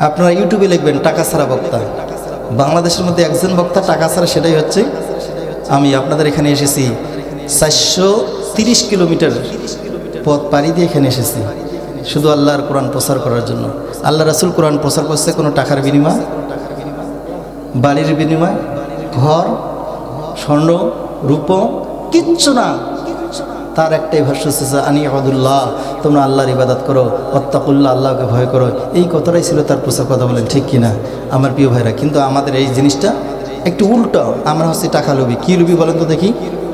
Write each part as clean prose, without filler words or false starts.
আপনারা ইউটিউবে লিখবেন টাকা ছাড়া বক্তা। বাংলাদেশের মধ্যে একজন বক্তা টাকা ছাড়া, সেটাই হচ্ছে আমি। আপনাদের এখানে এসেছি 430 কিলোমিটার পথ পাড়ি দিয়ে এখানে এসেছি শুধু আল্লাহর কোরআন প্রচার করার জন্য। আল্লাহ রাসূল কোরআন প্রচার করছে কোনো টাকার বিনিময়, বাড়ির বিনিময়, ঘর, স্বর্ণ, রূপ কিচ্ছু না। তার একটাই ভাষ্য হচ্ছে আনি আবদুল্লাহ, তোমরা আল্লাহর ইবাদত করো, ওয়াত্তাকুল্লাহ, আল্লাহকে ভয় করো। এই কথাটাই ছিল তার প্রচার। কথা বলেন ঠিক কিনা আমার প্রিয় ভাইরা? কিন্তু আমাদের এই জিনিসটা একটু উল্টো। আমরা হচ্ছে টাকা লোভী। কী লোভী বলেন তো দেখি?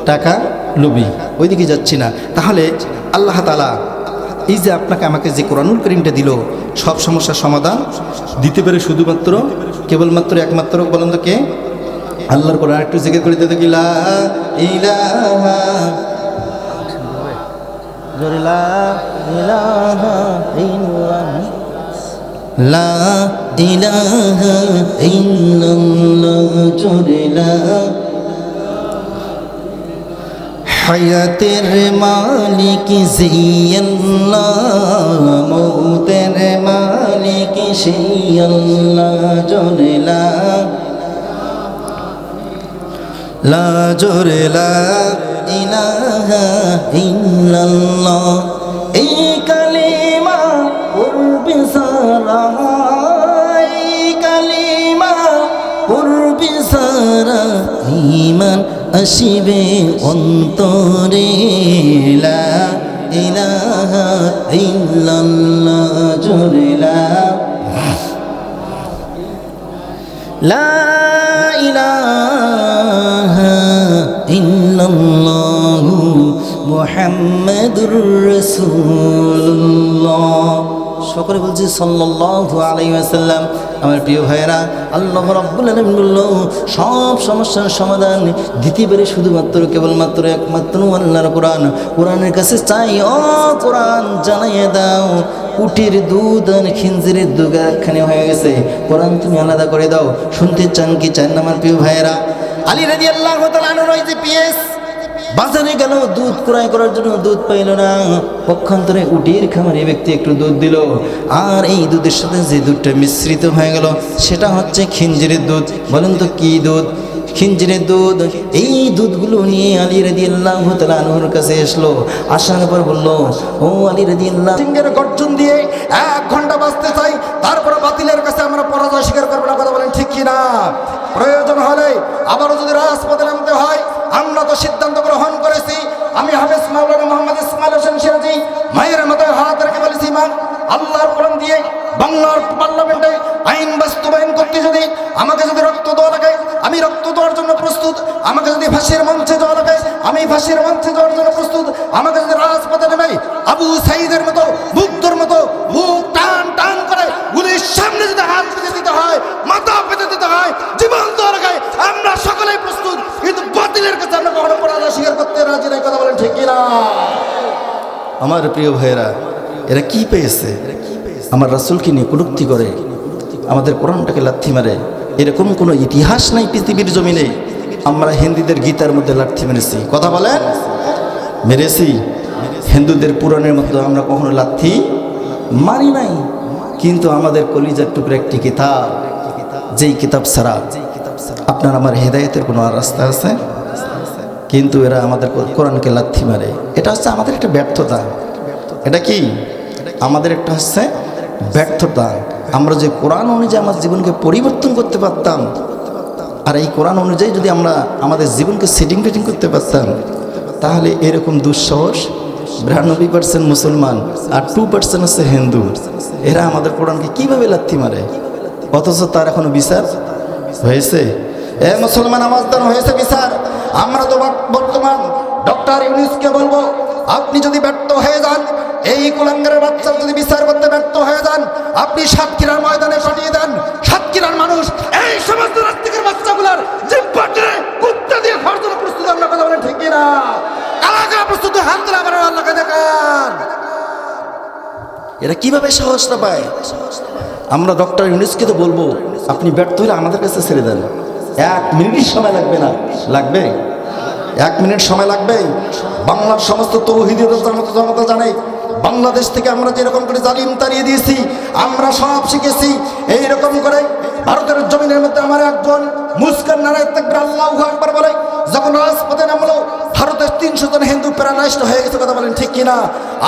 টাকা লোভী, ওইদিকে যাচ্ছি না। তাহলে আল্লাহ তাআলা এই যে আপনাকে আমাকে যে কোরআনুল কারীমটা দিল, সব সমস্যার সমাধান দিতে পারে শুধুমাত্র কেবলমাত্র একমাত্র বলেন তো কে? আল্লাহর কোরআন একটু জিকির করে দিতে কি লা ইলাহা লা ইলাহা ইল্লাল্লাহ জোরেলা হায়াতের মালিক জিয়াল্লাহ, মৌতের মালিক শিয়াল্লাহ জোরেলা লা জোরেলা ইলাহা ইল্লাল্লাহ। এই কালিমা পড়বে সারা, এই কালিমা পড়বে সারা, ঈমান আসিবে অন্তরে। লা ইলাহা ইল্লাল্লাহ জোরে লা ইলাহা ইল্লাল্লাহু মুহাম্মাদুর রাসূলুল্লাহ। সকলে বলছি সাল্লাল্লাহু আলাইহি ওয়াসাল্লাম। আমার প্রিয় ভাইয়েরা, আল্লাহ রাব্বুল আলামিন বলল সব সমস্যার সমাধান দিতে পারে শুধুমাত্র কেবলমাত্র একমাত্র আল্লাহর কোরআন। কোরআনের কাছে চাই, ও কোরআন জানাইয়ে দাও উটের দুধ আর খিনজিরের দুধ একখানে হয়ে গেছে, কোরআন তুমি আলাদা করে দাও। শুনতে চান কি চান না আমার প্রিয় ভাইয়েরা? আলী রাদিয়াল্লাহু তাআলা আনহু ওই যে পিএস বাজারে গেল দুধ ক্রয় করার জন্য, দুধ পাইল না। পক্ষান্তরে উটের খামারি ব্যক্তি একটু দুধ দিল, আর এই দুধের সাথে যে দুধটা মিশ্রিত হয়ে গেল সেটা হচ্ছে খিনজিরের দুধ। বলেন তো কি দুধ? খিনজিরের দুধ। এই দুধগুলো নিয়ে আলী রাদিয়াল্লাহু তাআলা আনহুর কাছে আসলো। আসার পর বলল, ও আলী রাদিয়াল্লাহু, সিংহের গর্জন দিয়ে 1 ঘন্টা বাঁচতে চাই, তারপরে বাতিলের কাছে আমরা পরাজয় স্বীকার করবো না। কথা বলেন ঠিক কিনা? প্রয়োজন হলে আবারও যদি রাজপথে নামতে হয়, আমরা তো সিদ্ধান্ত গ্রহণ করেছি। আমি হাফেজ মাওলানা মোহাম্মদ ইসমাইল হোসেন সিরাজি মায়ের মতো হাত রেখে বলেছি, ইমান আল্লাহর কোরআন দিয়ে বাংলার পার্লামেন্টে আইন বাস্তবায়ন করতে যদি আমাকে যদি রক্ত দেওয়া লাগে, আমি রক্ত দেওয়ার জন্য প্রস্তুত। আমাকে যদি ফাঁসির মঞ্চে যাওয়া লাগে, আমি ফাঁসির মঞ্চে যাওয়ার জন্য প্রস্তুত। আমাকে যদি রাজপথে নেমে আবু সাঈদের মতো বুদ্ধর মতো বুক টান টান করে গুলির সামনে যদি হাত পেতে দিতে হয়, মাথা পেতে দিতে হয়, জীবন দেওয়া লাগে, আমরা সকলেই প্রস্তুত। কিন্তু বাতিলের কাছে আমরা কখনো পরাজয় স্বীকার করতে রাজি নাই। কথা বলেন ঠিক কিনা আমার প্রিয় ভাইয়েরা? এরা কি পেয়েছে? আমার রাসূলকে নিয়ে কটূক্তি করে, আমাদের কোরআনটাকে লাথি মারে। এরকম কোনো ইতিহাস নাই পৃথিবীর জমিনে। আমরা হিন্দুদের গীতার মধ্যে লাথি মেরেছি। কথা বলেন, মেরেছি। হিন্দুদের পুরাণের মধ্যে আমরা কখনো লাথি মারি নাই। কিন্তু আমাদের কলিজার টুকরা একটি কিতাব, যেই কিতাব ছাড়া আপনার আমার হেদায়েতের কোনো রাস্তা আছে? কিন্তু এরা আমাদের কোরআনকে লাথি মারে। এটা হচ্ছে আমাদের একটা ব্যর্থতা। এটা কি আমাদের একটা হচ্ছে ব্যর্থতা। আমরা যে কোরআন অনুযায়ী আমার জীবনকে পরিবর্তন করতে পারতাম, আর এই কোরআন অনুযায়ী যদি আমরা আমাদের জীবনকে সেটিং ফিটিং করতে পারতাম, তাহলে এরকম দুঃসাহস 92% মুসলমান আর 2% হচ্ছে হিন্দু, এরা আমাদের কোরআনকে কিভাবে লাথি মারে, অথচ তার এখনো বিচার হয়েছে? এ মুসলমান আমাজদান হয়েছে বিচার? আমরা তো বর্তমান ডক্টর ইউনূসকে বলবো, আপনি যদি ব্যর্থ হয়ে যান, এই কুলাঙ্গারের বাচ্চার যদি বিচার করতে ব্যর্থ হয়ে যান, আপনি সাতক্ষীরার ময়দানে পাঠিয়ে দেন। সাতক্ষীরার মানুষ এই সমস্ত নাস্তিকের বাচ্চাগুলার জিহ্বাকে কুত্তা দিয়ে খাওয়ার জন্য প্রস্তুত। আমরা কথা বলেন ঠিক না? কারা কারা প্রস্তুত? হাত তোলা, আবার আল্লাহকে দেখান। এরা কিভাবে সাহসটা পায়? আমরা ডক্টর ইউনূসকে তো বলবো, আপনি ব্যর্থ হলে আমাদের কাছে ছেড়ে দেন। 1 মিনিট সময় লাগবে না? লাগবে 1 মিনিট সময় লাগবে? বাংলার সমস্ত তৌহিদিদের জনতা জানে, বাংলাদেশ থেকে আমরা যেরকম করে জালিম তাড়িয়ে দিয়েছি, আমরা সব শিখেছি। এই এইরকম করে ভারতের জমিনের মধ্যে আমার একজন মুস্কান নারায় তাকবীর আল্লাহু আকবার বলে যখন রাজপথে নামলো, ভারতের 300 জন হিন্দু প্যারালাইজড হয়ে গেছে। কথা বলেন ঠিক কিনা?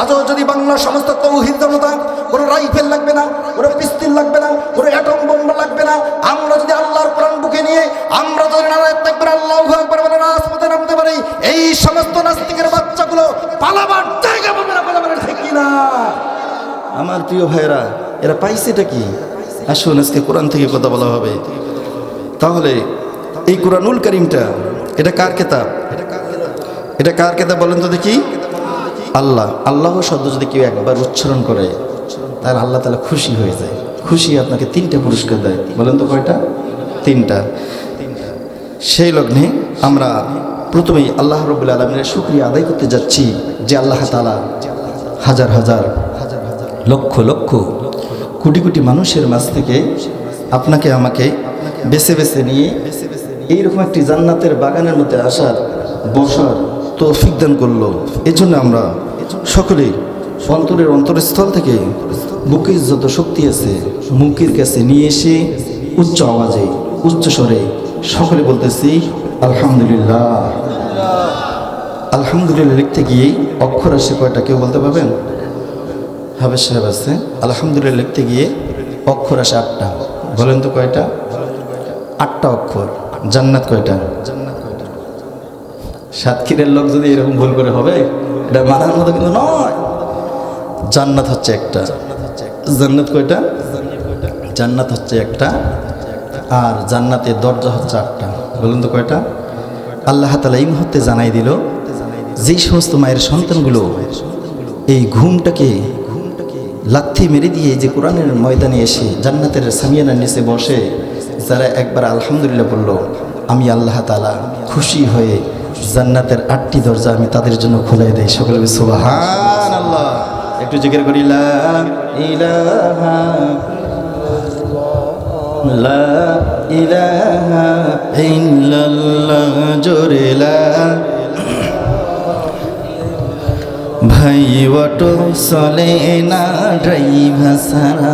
আজও যদি বাংলার সমস্ত তৌহিদ জনতা, কোনো রাইফেল লাগবে না, কোনো পিস্তল লাগবে না, কোনো অ্যাটম বোমা লাগবে না, আমরা যদি আল্লাহর কোরআন বুকে নিয়ে আমরা যদি নারায় তাকবীর আল্লাহু আকবার বলে রাজপথে নামতে পারি, এই সমস্ত নাস্তিকের বাচ্চাগুলো পালাবার জায়গা পাবে না। কথা বলেন ঠিক কিনা? আমার প্রিয় ভাইরা, এরা পাইছেটা কি? আসুন আজকে কোরআন থেকে কথা বলা হবে। তাহলে এই কোরআনুল কারীমটা এটা কার কিতাব? এটা কার কিতাব বলেন তো দেখি? আল্লাহ। আল্লাহ শব্দ যদি কেউ একবার উচ্চারণ করে তাহলে আল্লাহ তাআলা খুশি হয়ে যায়। খুশি আপনাকে 3টা পুরস্কার দেয়। বলেন তো কয়টা? 3টা। সেই লগ্নে আমরা প্রথমেই আল্লাহ রাব্বুল আলামিনের শুকরিয়া আদায় করতে যাচ্ছি যে আল্লাহ তাআলা হাজার হাজার লক্ষ লক্ষ কোটি কোটি মানুষের মাঝ থেকে আপনাকে আমাকে বেছে বেছে নিয়ে এইরকম একটি জান্নাতের বাগানের মধ্যে আসার বসার তৌফিক দান করলো। এজন্য আমরা সকলেই অন্তরের অন্তরস্থল থেকে বুকের যত শক্তি আছে মুখের কাছে নিয়ে এসে উচ্চ আওয়াজে উচ্চ স্বরে সকলে বলতেছি আলহামদুলিল্লাহ। আলহামদুলিল্লাহ লিখতে গিয়ে অক্ষর আসে কয়টা কেউ বলতে পারবেন? হাবেশ সাহেব আছে। আলহামদুলিল্লাহ লিখতে গিয়ে অক্ষর আসে 8টা। বলেন তো কয়টা? 8টা অক্ষর। জান্নাত কয়টা? সাতক্ষীরের লোক যদি এরকম ভুল করে হবে, এটা মানার মতো কিন্তু নয়। জান্নাত হচ্ছে একটা। জান্নাত কয়টা? জান্নাত হচ্ছে একটা, আর জান্নাতের দরজা হচ্ছে 8টা। বলুন তো কয়টা? আল্লাহ তাআলা এই মুহূর্তে জানাই দিল, যেই সমস্ত মায়ের সন্তানগুলো এই ঘুমটাকে লাথি মেরে দিয়ে যে কোরআনের ময়দানে এসে জান্নাতের সামিয়ানার নিচে বসে যারা একবার আলহামদুলিল্লাহ বলল, আমি আল্লাহ তাআলা খুশি হয়ে জান্নাতের 8টি দরজা আমি তাদের জন্য খুলে দেই। সকলে সুবহানাল্লাহ। একটু জিকির করি লা ইলাহা লা ইলাহা ইল্লাল্লাহ। জোরে লা। ভাই অটো চলে না ড্রাইভার ছাড়া।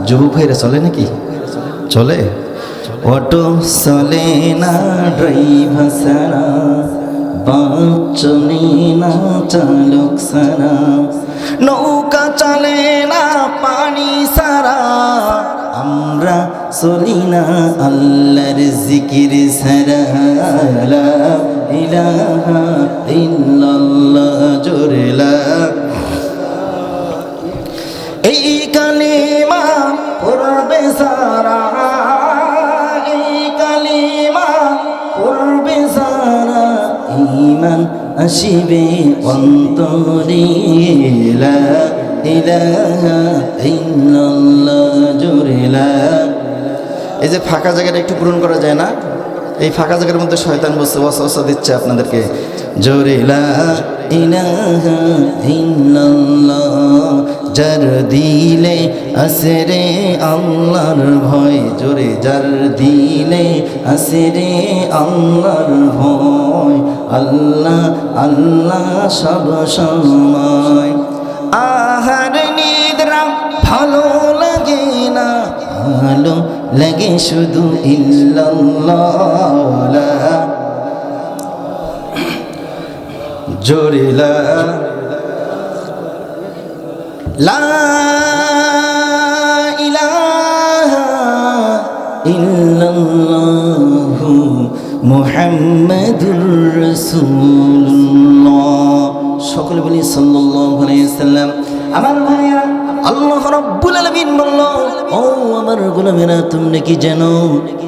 যুবক ভাইরা চলে নাকি? চলে? অটো চলে না ড্রাইভার ছাড়া, বাস চলে না চালক ছাড়া, নৌকা চলে না পানি ছাড়া, আমরা চলি না আল্লাহর জিকির ছাড়া। লা ইলাহা ইল্লাল্লাহ। জোরে লা। এই কালিমা পড়বে সারা, এই কালিমা পড়বে সারা, ঈমান আসিবে অন্তরে। লা ইলাহা ইল্লাল্লাহ। জোরে লা। এই যে ফাঁকা জায়গাটা একটু পূরণ করা যায় না? এই ফাঁকা জায়গার মধ্যে শয়তান বসে ওয়াসওয়াসা দিচ্ছে আপনাদেরকে। জোরে লা ইলাহা ইল্লাল্লাহ। যার দিলে আসরে আল্লাহর ভয়। জোরে। যার দিলে আসরে আল্লাহর ভয়, আল্লাহ আল্লাহ সব সময়। আহার নিদ্রা ভালো লাগে না, ভালো লাগে শুধু ইল্লাল্লাহ। জোরে লা। লা ইলাহা ইল্লাল্লাহু মুহাম্মাদুর রাসূলুল্লাহ। সকলে বলি সাল্লাল্লাহু আলাইহি ওয়াসাল্লাম। আমার ভাইরা, আল্লাহ রাব্বুল আলামিন বলল, ও আমার গোলামেরা, তোমরা কি জানো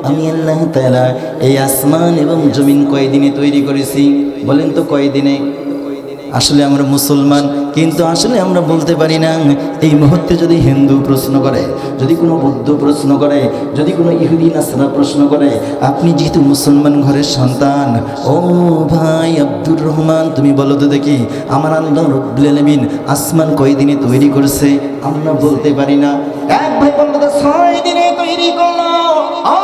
আমি আল্লাহ তাআলা এই আসমান এবং জমিন কয়দিনে তৈরি করেছি? বলেন তো কয়দিনে? আসলে আমরা মুসলমান, কিন্তু আসলে আমরা বলতে পারি না। এই মুহূর্তে যদি হিন্দু প্রশ্ন করে, যদি কোনো বৌদ্ধ প্রশ্ন করে, যদি কোনো ইহুদি নাসরা প্রশ্ন করে, আপনি যেহেতু মুসলমান ঘরের সন্তান, ও ভাই আব্দুর রহমান, তুমি বলো তো দেখি আমার আল্লাহ রাব্বুল আলামিন আসমান কয়দিনে তৈরি করেছে? আমরা বলতে পারি না। এক ভাই বললো তো 6 দিনে তৈরি করলো। ও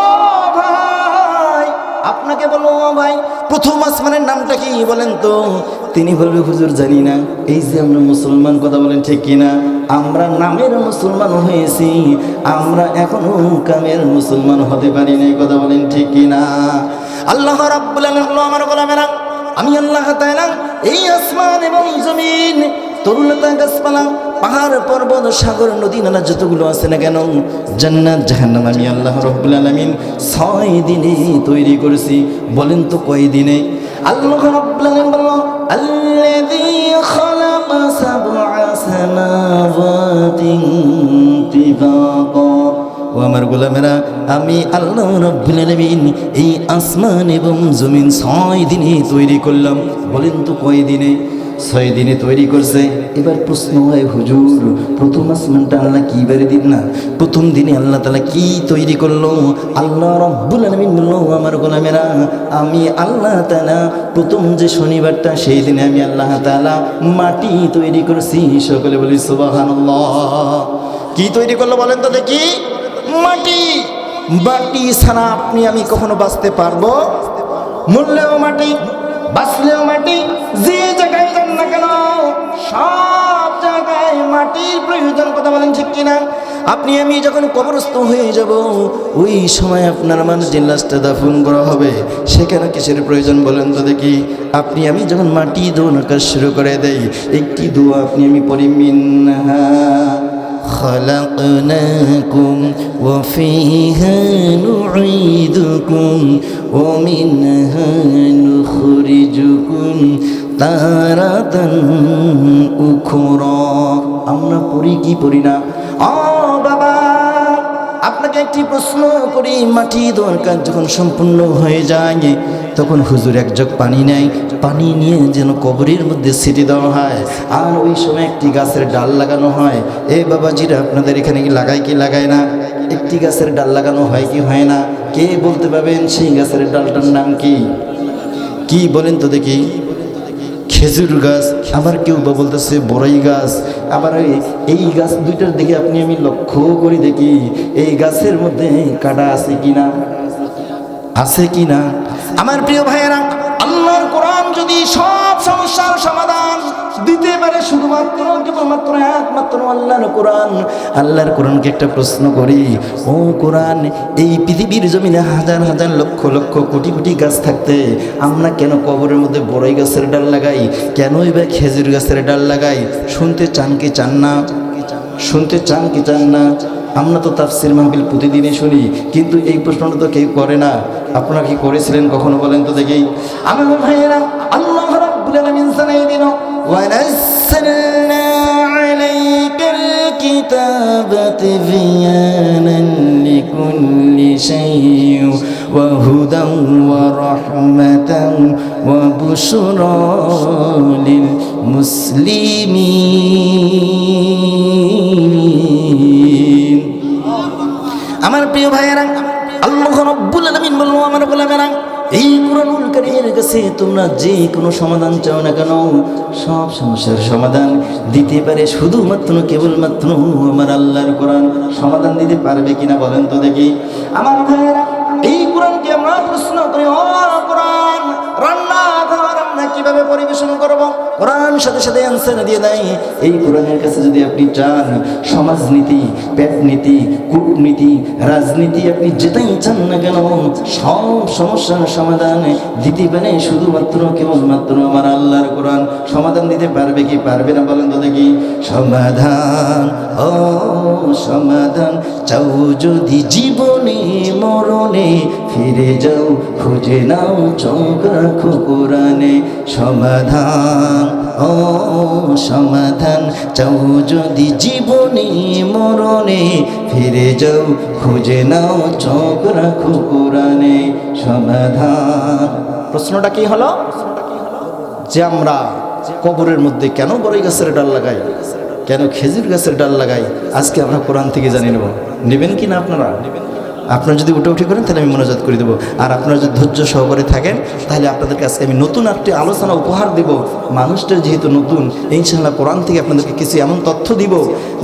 ভাই, আপনাকে বলবো, ও ভাই প্রথম আসমানের নামটা কি বলেন তো? তিনি বলবে হুজুর জানি না। এই যে আমরা মুসলমান, কথা বলেন ঠিক কিনা? আমরা নামের মুসলমান হয়েছি, আমরা এখনো কামের মুসলমান হতে পারি না। কথা বলেন ঠিক কিনা? আল্লাহ রাব্বুল আলামিন হলো আমার গোলামেরা, আমি আল্লাহ তাআলা এই আসমান এবং জমিন, তরুলতা গাছপালা, পাহাড় পর্বত সাগর নদী নালা যতগুলো আছে না কেন, জান্নাত জাহান্নাম আমি আল্লাহ রাব্বুল আলামিন 6 দিনে তৈরি করেছি। বলেন তো কয় দিনে? আল্লাহ রাব্বুল আলামিন বলল আল্লাযী খালাকা সাবআ সামাওয়াতিন তিবাকা। ও আমার গোলামেরা, আমি আল্লাহ রাব্বুল আলামিন এই আসমান এবং জমিন 6 দিনে তৈরি করলাম। বলেন তো কয় দিনে? 6 দিনে তৈরি করছে। এবার প্রশ্ন হয়, হুজুর প্রথম আসমানটা আল্লাহ কি বারে দিন না? প্রথম দিনে আল্লাহ তাআলা কি তৈরি করলো? আল্লাহ রাব্বুল আলামিন বলল আমার গোলামেরা, আমি আল্লাহ তাআলা প্রথম যে শনিবারটা সেই দিনে আমি আল্লাহ তাআলা মাটি তৈরি করছি। সকলে বলি সুবহানাল্লাহ। কি তৈরি করলো বলেন তো দেখি? মাটি। মাটি ছাড়া আপনি আমি কখনো বাঁচতে পারবো? মরলেও মাটি, বাঁচলেও মাটি, যে জায়গায় যান না কেন সব জায়গায় মাটির প্রয়োজন। কথা বলেন ঠিক কিনা? আপনি আমি যখন কবরস্থ হয়ে যাব, ওই সময় আপনার আমার যে লাশটা দাফন করা হবে, সেখানে কিসের প্রয়োজন বলেন তো দেখি? আপনি আমি যখন মাটি দোয়া কাজ শুরু করে দেই, একটি দোয়া আপনি আমি পড়ি, মিনহা خلقناكم وفيها نعيدكم ومنها نخرجكم تارة أخرى। আমরা পড়ি কি পড়ি না? বাবা আপনাকে একটি প্রশ্ন করি, মাটি দরকার যখন সম্পূর্ণ হয়ে যায়, তখন হুজুর এক জগ পানি নেয়, পানি নিয়ে যেন কবরের মধ্যে ছিটিয়ে দেওয়া হয়, আর ওই সময় একটি গাছের ডাল লাগানো হয়। বাবাজিরা আপনাদের এখানে কি লাগায় কি লাগায় না? একটি গাছের ডাল লাগানো হয় কি হয় না? কে বলতে পারবেন সেই গাছের ডালটার নাম কি? কি বলেন তো দেখি? খেজুর গাছ, আবার কেউ বা বলতেছে বড়ই গাছ। আবার এই গাছ দুইটার দিকে আপনি আমি লক্ষ্য করি দেখি, এই গাছের মধ্যে কাঁটা আছে কিনা, আছে কিনা? আমার প্রিয় ভাইয়েরা, আল্লাহর কোরআন যদি সব সমস্যার সমাধান দিতে পারে, শুধুমাত্র কেবলমাত্র একমাত্র আল্লাহর কোরআন। আল্লাহর কোরআনকে একটা প্রশ্ন করি, ও কোরআন, এই পৃথিবীর জমিনে হাজার হাজার লক্ষ লক্ষ কোটি কোটি গাছ থাকতে আমরা কেন কবরের মধ্যে বড়ই গাছের ডাল লাগাই? কেনই বা খেজুর গাছের ডাল লাগাই? শুনতে চান কি চান না? শুনতে চান কি চান না? আমরা তো তাফসীর মাহফিল প্রতিদিনই শুনি, কিন্তু এই প্রশ্নটা তো কেউ করে না। আপনারা কি করেছিলেন কখনো বলেন তো দেখি? আমার ভাইয়েরা, আল্লাহ রাব্বুল আলামিন জানাই দিল, ওয়া নাযালনা আলাইকাল কিতাবা তিবয়ানান লিকুল্লি শাইইন ওয়া হুদান ওয়া রাহমাতান ওয়া বুশরা লিল মুসলিমিন। আমার প্রিয় ভাইয়েরা, আল্লাহ রাব্বুল আলামিন বলল আমার গোলামেরা, এই কুরআনুল কারীমের কাছে তোমরা যে কোনো সমাধান চাও না কেন, সব সমস্যার সমাধান দিতে পারে শুধুমাত্র কেবলমাত্র আমার আল্লাহর কোরআন। সমাধান দিতে পারবে কিনা বলেন তো দেখি? আমার ভাইয়েরা, এই কোরআনকে আমরা প্রশ্ন করি, ও কোরআন, রান্নাঘর আমরা কিভাবে পরিবেশন করব? কোরআন সাথে সাথে অ্যান্সার দিয়ে দেয়। এই কোরআনের কাছে যদি আপনি চান, সমাজনীতি, পেটনীতি, কূটনীতি, রাজনীতি, আপনি যেটাই চান না কেন, সব সমস্যার সমাধান দিতে পারে শুধুমাত্র কেবলমাত্র আমার আল্লাহর কোরআন। সমাধান দিতে পারবে কি পারবে না বলেন তো দেখি? সমাধান, ও সমাধান চাও যদি জীবনে মরণে, ফিরে যাও খুঁজে নাও চোখ রাখো কোরআনে। সমাধান, ও সমাধান চাও যদি জীবনে মরণে, ফিরে যাও খুঁজে নাও চোখ রাখো কোরআনে। সমাধান। প্রশ্নটা কি হলো? যে আমরা কবরের মধ্যে কেন বড়ই গাছের ডাল লাগাই, কেন খেজুর গাছের ডাল লাগাই, আজকে আমরা কোরআন থেকে জানি নেব। নেবেন কি না আপনারা? আপনারা যদি উঠে করেন তাহলে আমি মোনাজাত করে দেবো, আর আপনারা যদি ধৈর্য সহকারে থাকেন তাহলে আপনাদেরকে আজকে আমি নতুন একটি আলোচনা উপহার দেব। মানুষটা যেহেতু নতুন, ইনশাআল্লাহ কোরআন থেকে আপনাদেরকে কিছু এমন তথ্য দিব,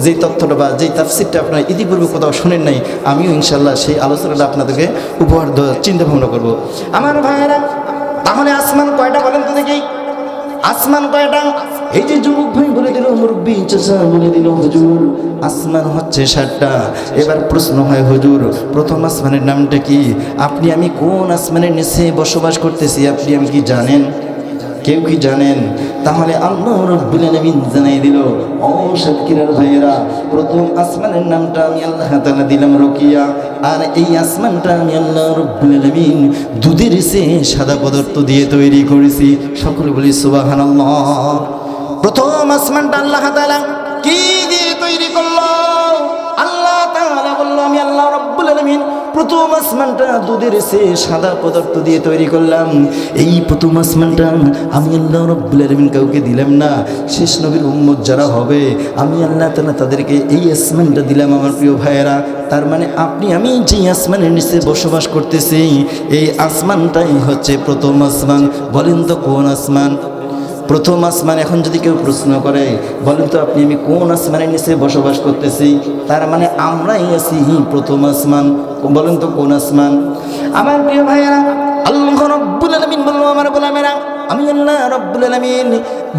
যেই তথ্যটা বা যেই তাফসীরটা আপনারা ইতিপূর্বে কোথাও শোনেন নাই, আমিও ইনশাআল্লাহ সেই আলোচনাটা আপনাদেরকে উপহার দেওয়ার চিন্তা ভাবনা করবো। আমার ভাইয়েরা, তাহলে আসমান কয়টা বলেন তো দেখি? আসমান কয়টা? এই যে যুবক ভাই বলে দিল, মুরব্বী চাচা বলে দিল, হুজুর আসমান হচ্ছে 7টা। এবার প্রশ্ন হয়, হুজুর প্রথম আসমানের নামটা কি? আপনি আমি কোন আসমানের নিচে বসবাস করতেছি আপনি আমি কি জানেন? কেউ কি জানেন? তাহলে আল্লাহ রাব্বুল আলামিন জানাই দিল, ও সাতক্ষীরার ভাইয়েরা, প্রথম আসমানের নামটা আমি আল্লাহ তাআলা দিলাম রকিয়া। আর এই আসমানটা আমি আল্লাহ রাব্বুল আলামিন দুধের চেয়ে সাদা পদার্থ দিয়ে তৈরি করেছি। সকলে বলি সুবহানাল্লাহ। প্রথম আসমানটা আল্লাহ তাআলা কি দিয়ে তৈরি করলো? আল্লাহ তাআলা বলল, আমি আল্লাহ রাব্বুল আলামিন প্রথম আসমানটা দুধের চেয়ে সাদা পদার্থ দিয়ে তৈরি করলাম। এই প্রথম আসমানটা আমি আল্লাহ রাব্বুল আলামিন কাউকে দিলাম না। শেষ নবীর উম্মত যারা হবে আমি আল্লাহ তাআলা তাদেরকে এই আসমানটা দিলাম। আমার প্রিয় ভাইয়েরা, তার মানে আপনি আমি যে আসমানের নিচে বসবাস করতেছি এই আসমানটাই হচ্ছে প্রথম আসমান। বলেন তো কোন আসমান? প্রথম আসমান। এখন যদি কেউ প্রশ্ন করে, বলেন তো আপনি আমি কোন আসমানের নিচে বসবাস করতেছি? তার মানে আমরাই আছি প্রথম আসমান। বলেন তো কোন আসমান? আমার প্রিয় ভাইয়েরা, আল্লাহ রাব্বুল আলামিন বলল, আমার গোলামেরা, আমি আল্লাহ রাব্বুল আলামিন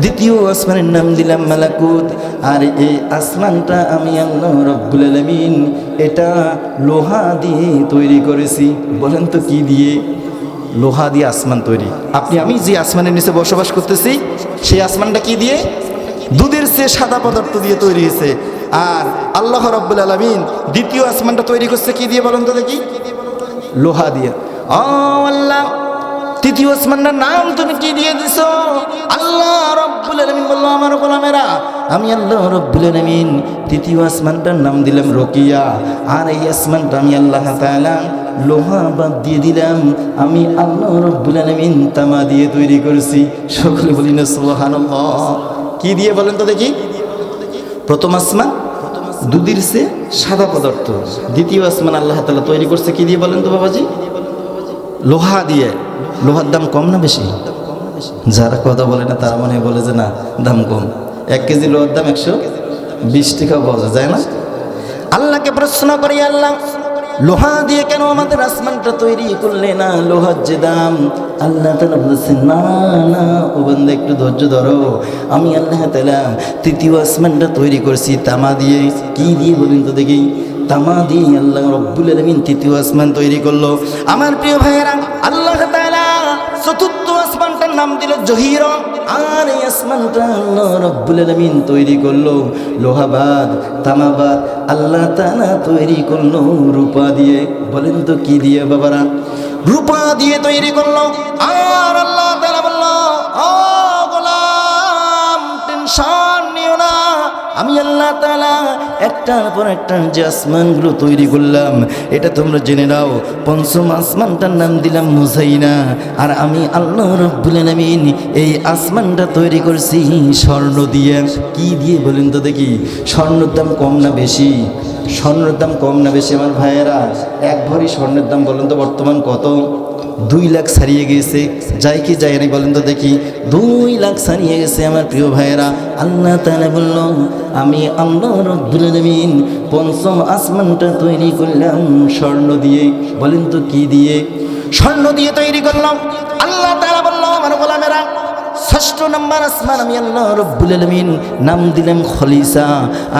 দ্বিতীয় আসমানের নাম দিলাম মালাকুত। আর এই আসমানটা আমি আল্লাহ রাব্বুল আলামিন এটা লোহা দিয়ে তৈরি করেছি। বলেন তো কি দিয়ে? লোহা দিয়ে আসমান তৈরি। আপনি আমি যে আসমানের নিচে বসবাস করতেছি সেই আসমানটা কি দিয়ে? দুধের চেয়ে সাদা পদার্থ দিয়ে তৈরি হয়েছে। আর আল্লাহ রাব্বুল আলামিন দ্বিতীয় আসমানটা তৈরি করছে কি দিয়ে? বলেন তো দেখি। লোহা দিয়ে। ও আল্লাহ, তৃতীয় আসমানটার নাম তুমি কি দিয়ে দিছো? আল্লাহ রাব্বুল আলামিন বলল, আমার গোলামেরা, আমি আল্লাহ রাব্বুল আলামিন তৃতীয় আসমানটার নাম দিলাম রকিয়া। আর এই আসমানটা আমি আল্লাহ তাআলা লোহা বাদ দিয়ে দিলাম। আমি আল্লাহ রাব্বুল আলামিন তামা দিয়ে তৈরি করেছি। সকলে বলি না সুবহানাল্লাহ। কি দিয়ে বলেন তো দেখি? প্রথম আসমান দুধের চেয়ে সাদা পদার্থ। দ্বিতীয় আসমান আল্লাহ তাআলা তৈরি করছে কি দিয়ে বলেন তো বাবাজি? লোহা দিয়ে। লোহার দাম কম না বেশি? যারা কথা বলে না তারা মনে বলে যে না দাম কম। 1 কেজি লোহার দাম 120 টাকা পাওয়া যায় না? আল্লাহকে প্রশ্ন করি, আল্লাহ লোহা দিয়ে কেন আমাদের আসমানটা তৈরি করলে না? লোহার যে দাম। আল্লাহ তাআলা বলেছেন, না না ও বান্দা একটু ধৈর্য ধরো, আমি আল্লাহ তাআলা তৃতীয় আসমানটা তৈরি করছি তামা দিয়ে। কি দিয়ে বলেন তো দেখি? তামা দিয়ে আল্লাহ রাব্বুল আলামিন তৃতীয় আসমান তৈরি করলো। আমার প্রিয় ভাইয়েরা, আল্লাহ তাআলা চতুর্থ আসমানটার নাম দিল জহিরা। আর এই আসমানটা আল্লাহ রাব্বুল আলামিন তৈরি করলো লোহাবাদ তামাবাদ। আল্লাহ তাআলা তৈরি করলো রূপা দিয়ে। বলেন তো কি দিয়ে বাবারা? রূপা দিয়ে তৈরি করলো। আর আল্লাহ তাআলা বলল, ও গোলাম টেনশন নিও না, আমি আল্লাহ তাআলা একটার পর একটা যে আসমানগুলো তৈরি করলাম এটা তোমরা জেনে নাও। পঞ্চম আসমানটার নাম দিলাম মুজাইনা। আর আমি আল্লাহ রাব্বুল আলামিন এই আসমানটা তৈরি করছি স্বর্ণ দিয়ে। কি দিয়ে বলেন তো দেখি? স্বর্ণের দাম কম না বেশি? স্বর্ণের দাম কম না বেশি? আমার ভাইয়েরা, 1 ভরি স্বর্ণের দাম বলেন তো বর্তমান কত? 2 লাখ ছাড়িয়ে গেছে। যাই কি যায় না বলেন তো দেখি? 2 লাখ ছাড়িয়ে গেছে। আমার প্রিয় ভাইয়েরা, আল্লাহ তাআলা বলল, আমি আল্লাহ রাব্বুল আলামিন পঞ্চম আসমানটা তৈরি করলাম স্বর্ণ দিয়ে। বলেন তো কি দিয়ে? স্বর্ণ দিয়ে তৈরি করলাম। আল্লাহ তাআলা বলল, আমার গোলামেরা, 6 নম্বর আসমান আমি আল্লাহ রাব্বুল আলামিন নাম দিলাম খলিসা।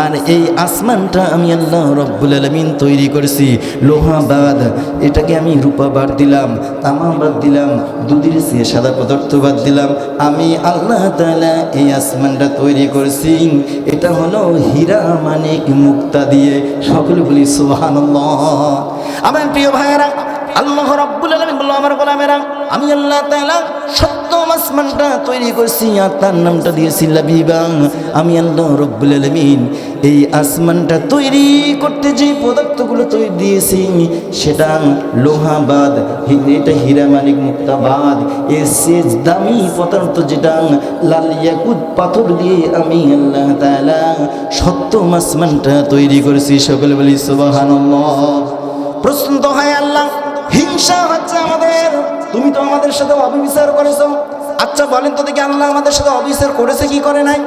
আর এই আসমানটা আমি আল্লাহ রাব্বুল আলামিন তৈরি করেছি লোহাবাদ। এটাকে আমি রূপা বাদ দিলাম, তামা বাদ দিলাম, দুধের চেয়ে সাদা পদার্থ বাদ দিলাম। আমি আল্লাহ তাআলা এই আসমানটা তৈরি করেছি এটা হলো হীরা মানিক মুক্তা দিয়ে। সকলে বলি সুবহানাল্লাহ। আমার প্রিয় ভাইয়েরা, আল্লাহ রাব্বুল আলামিন বলল, আমার গোলামেরা, আমি আল্লাহ তাআলা 7ম আসমানটা তৈরি করছি আর তার নামটা দিয়েছি লাবিবা। আমি আল্লাহ রাব্বুল আলামিন এই আসমানটা তৈরি করতে যে পদার্থগুলো তৈরি দিয়েছি সেটা লোহাবাদ, এটা হীরা মানিক মুক্তাবাদ। এর চেয়ে দামি পদার্থ যেটা লাল ইয়াকুত পাথর দিয়ে আমি আল্লাহ তাআলা 7ম আসমানটা তৈরি করেছি। সকলে বলি সুবহানাল্লাহ। প্রশ্ন তো হয়, আল্লাহ হিংসা হচ্ছে আমাদের, তুমি তো আমাদের সাথে অবিচার করেছো। আচ্ছা বলেন তো দেখি, আল্লাহ আমাদের সাথে অবিচার করেছে কি করে নাই?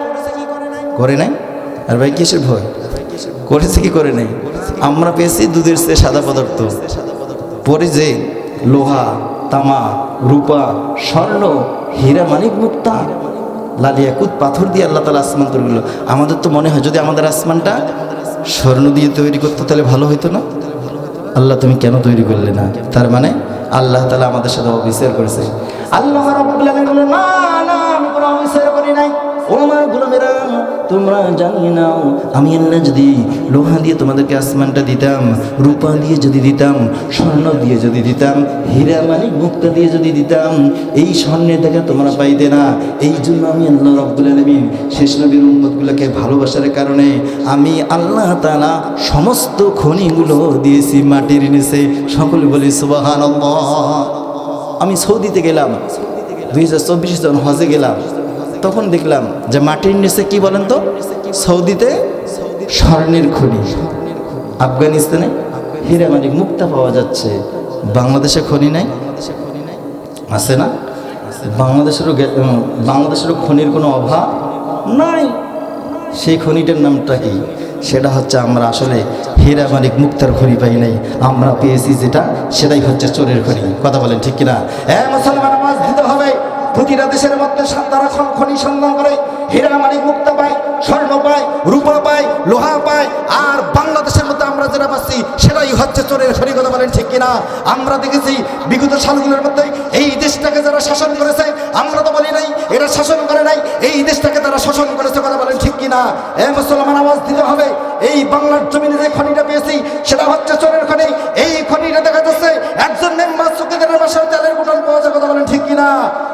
করে নাই। আর ভাই কিসের ভয়? করেছে কি করে নাই? আমরা পেয়েছি দুধের চেয়ে সাদা পদার্থ, পরে যে লোহা তামা রূপা স্বর্ণ হীরা মানিক মুক্তা লালিয়াকুত পাথর দিয়ে আল্লাহ তাআলা আসমান তৈরি করলো। আমাদের তো মনে হয় যদি আমাদের আসমানটা স্বর্ণ দিয়ে তৈরি করতে তাহলে ভালো হতো না? আল্লাহ তুমি কেন তৈরি করলে না? তার মানে আল্লাহ তাআলা আমাদের সাথে অবিচার করেছে। আল্লাহ রাব্বুল আলামিন বলেন, না না, আমি কোনো অবিচার করি নাই। ও আমার গোলামেরা, তোমরা জানিয়ে নাও, আমি আল্লাহ যদি লোহা দিয়ে তোমাদেরকে আসমানটা দিতাম, রূপা দিয়ে যদি দিতাম, স্বর্ণ দিয়ে যদি দিতাম, হীরা মানিক মুক্তা দিয়ে যদি দিতাম, এই স্বর্ণের দেখা তোমরা পাইতে না। এই জন্য আমি আল্লাহ রাব্বুল আলামিন শেষ নবীর উম্মতগুলোকে ভালোবাসার কারণে আমি আল্লাহ তাআলা সমস্ত খনিগুলো দিয়েছি মাটির নিচে। সকলে বলি সুবহানাল্লাহ। আমি সৌদিতে গেলাম 2024 জন হজে গেলাম, তখন দেখলাম যে মাটির নিচে কি বলেন তো, সৌদিতে স্বর্ণের খনি, আফগানিস্তানে হীরা মানিক মুক্তা পাওয়া যাচ্ছে। বাংলাদেশে খনি নাই, আছে না? বাংলাদেশেরও খনির কোনো অভাব নাই। সেই খনিটার নামটা কি? সেটা হচ্ছে আমরা আসলে হীরা মানিক মুক্তার খনি পাই নাই, আমরা পেয়েছি যেটা, সেটাই হচ্ছে চোরের খনি। কথা বলেন ঠিক কিনা? মুসলমান, নামাজ দিতে হবে। প্রতিটা দেশের মধ্যে তারা খনি সন্ধান করে, হীরা মানিক মুক্তা পায়, স্বর্ণ পায়, রূপা পায়, লোহা পায়। আর বাংলাদেশের মধ্যে আমরা যেটা পাচ্ছি সেটাই হচ্ছে চোরের খনি। কথা বলেন ঠিক কিনা? আমরা দেখেছি বিগত সালগুলোর মধ্যে এই দেশটাকে যারা শাসন করেছে, আমরা তো বলি নাই এরা শাসন করে নাই, এই দেশটাকে তারা শাসন করেছে। কথা বলেন ঠিক কিনা? মুসলমান, আওয়াজ দিতে হবে। এই বাংলার জমিনে যে খনিটা পেয়েছি সেটা হচ্ছে চোরের খনি। এই খনিটা দেখা যাচ্ছে একজন মেম্বার চৌকিদারের বাসায় তেলের গুটান পাওয়া যায়। কথা বলেন ঠিক কিনা?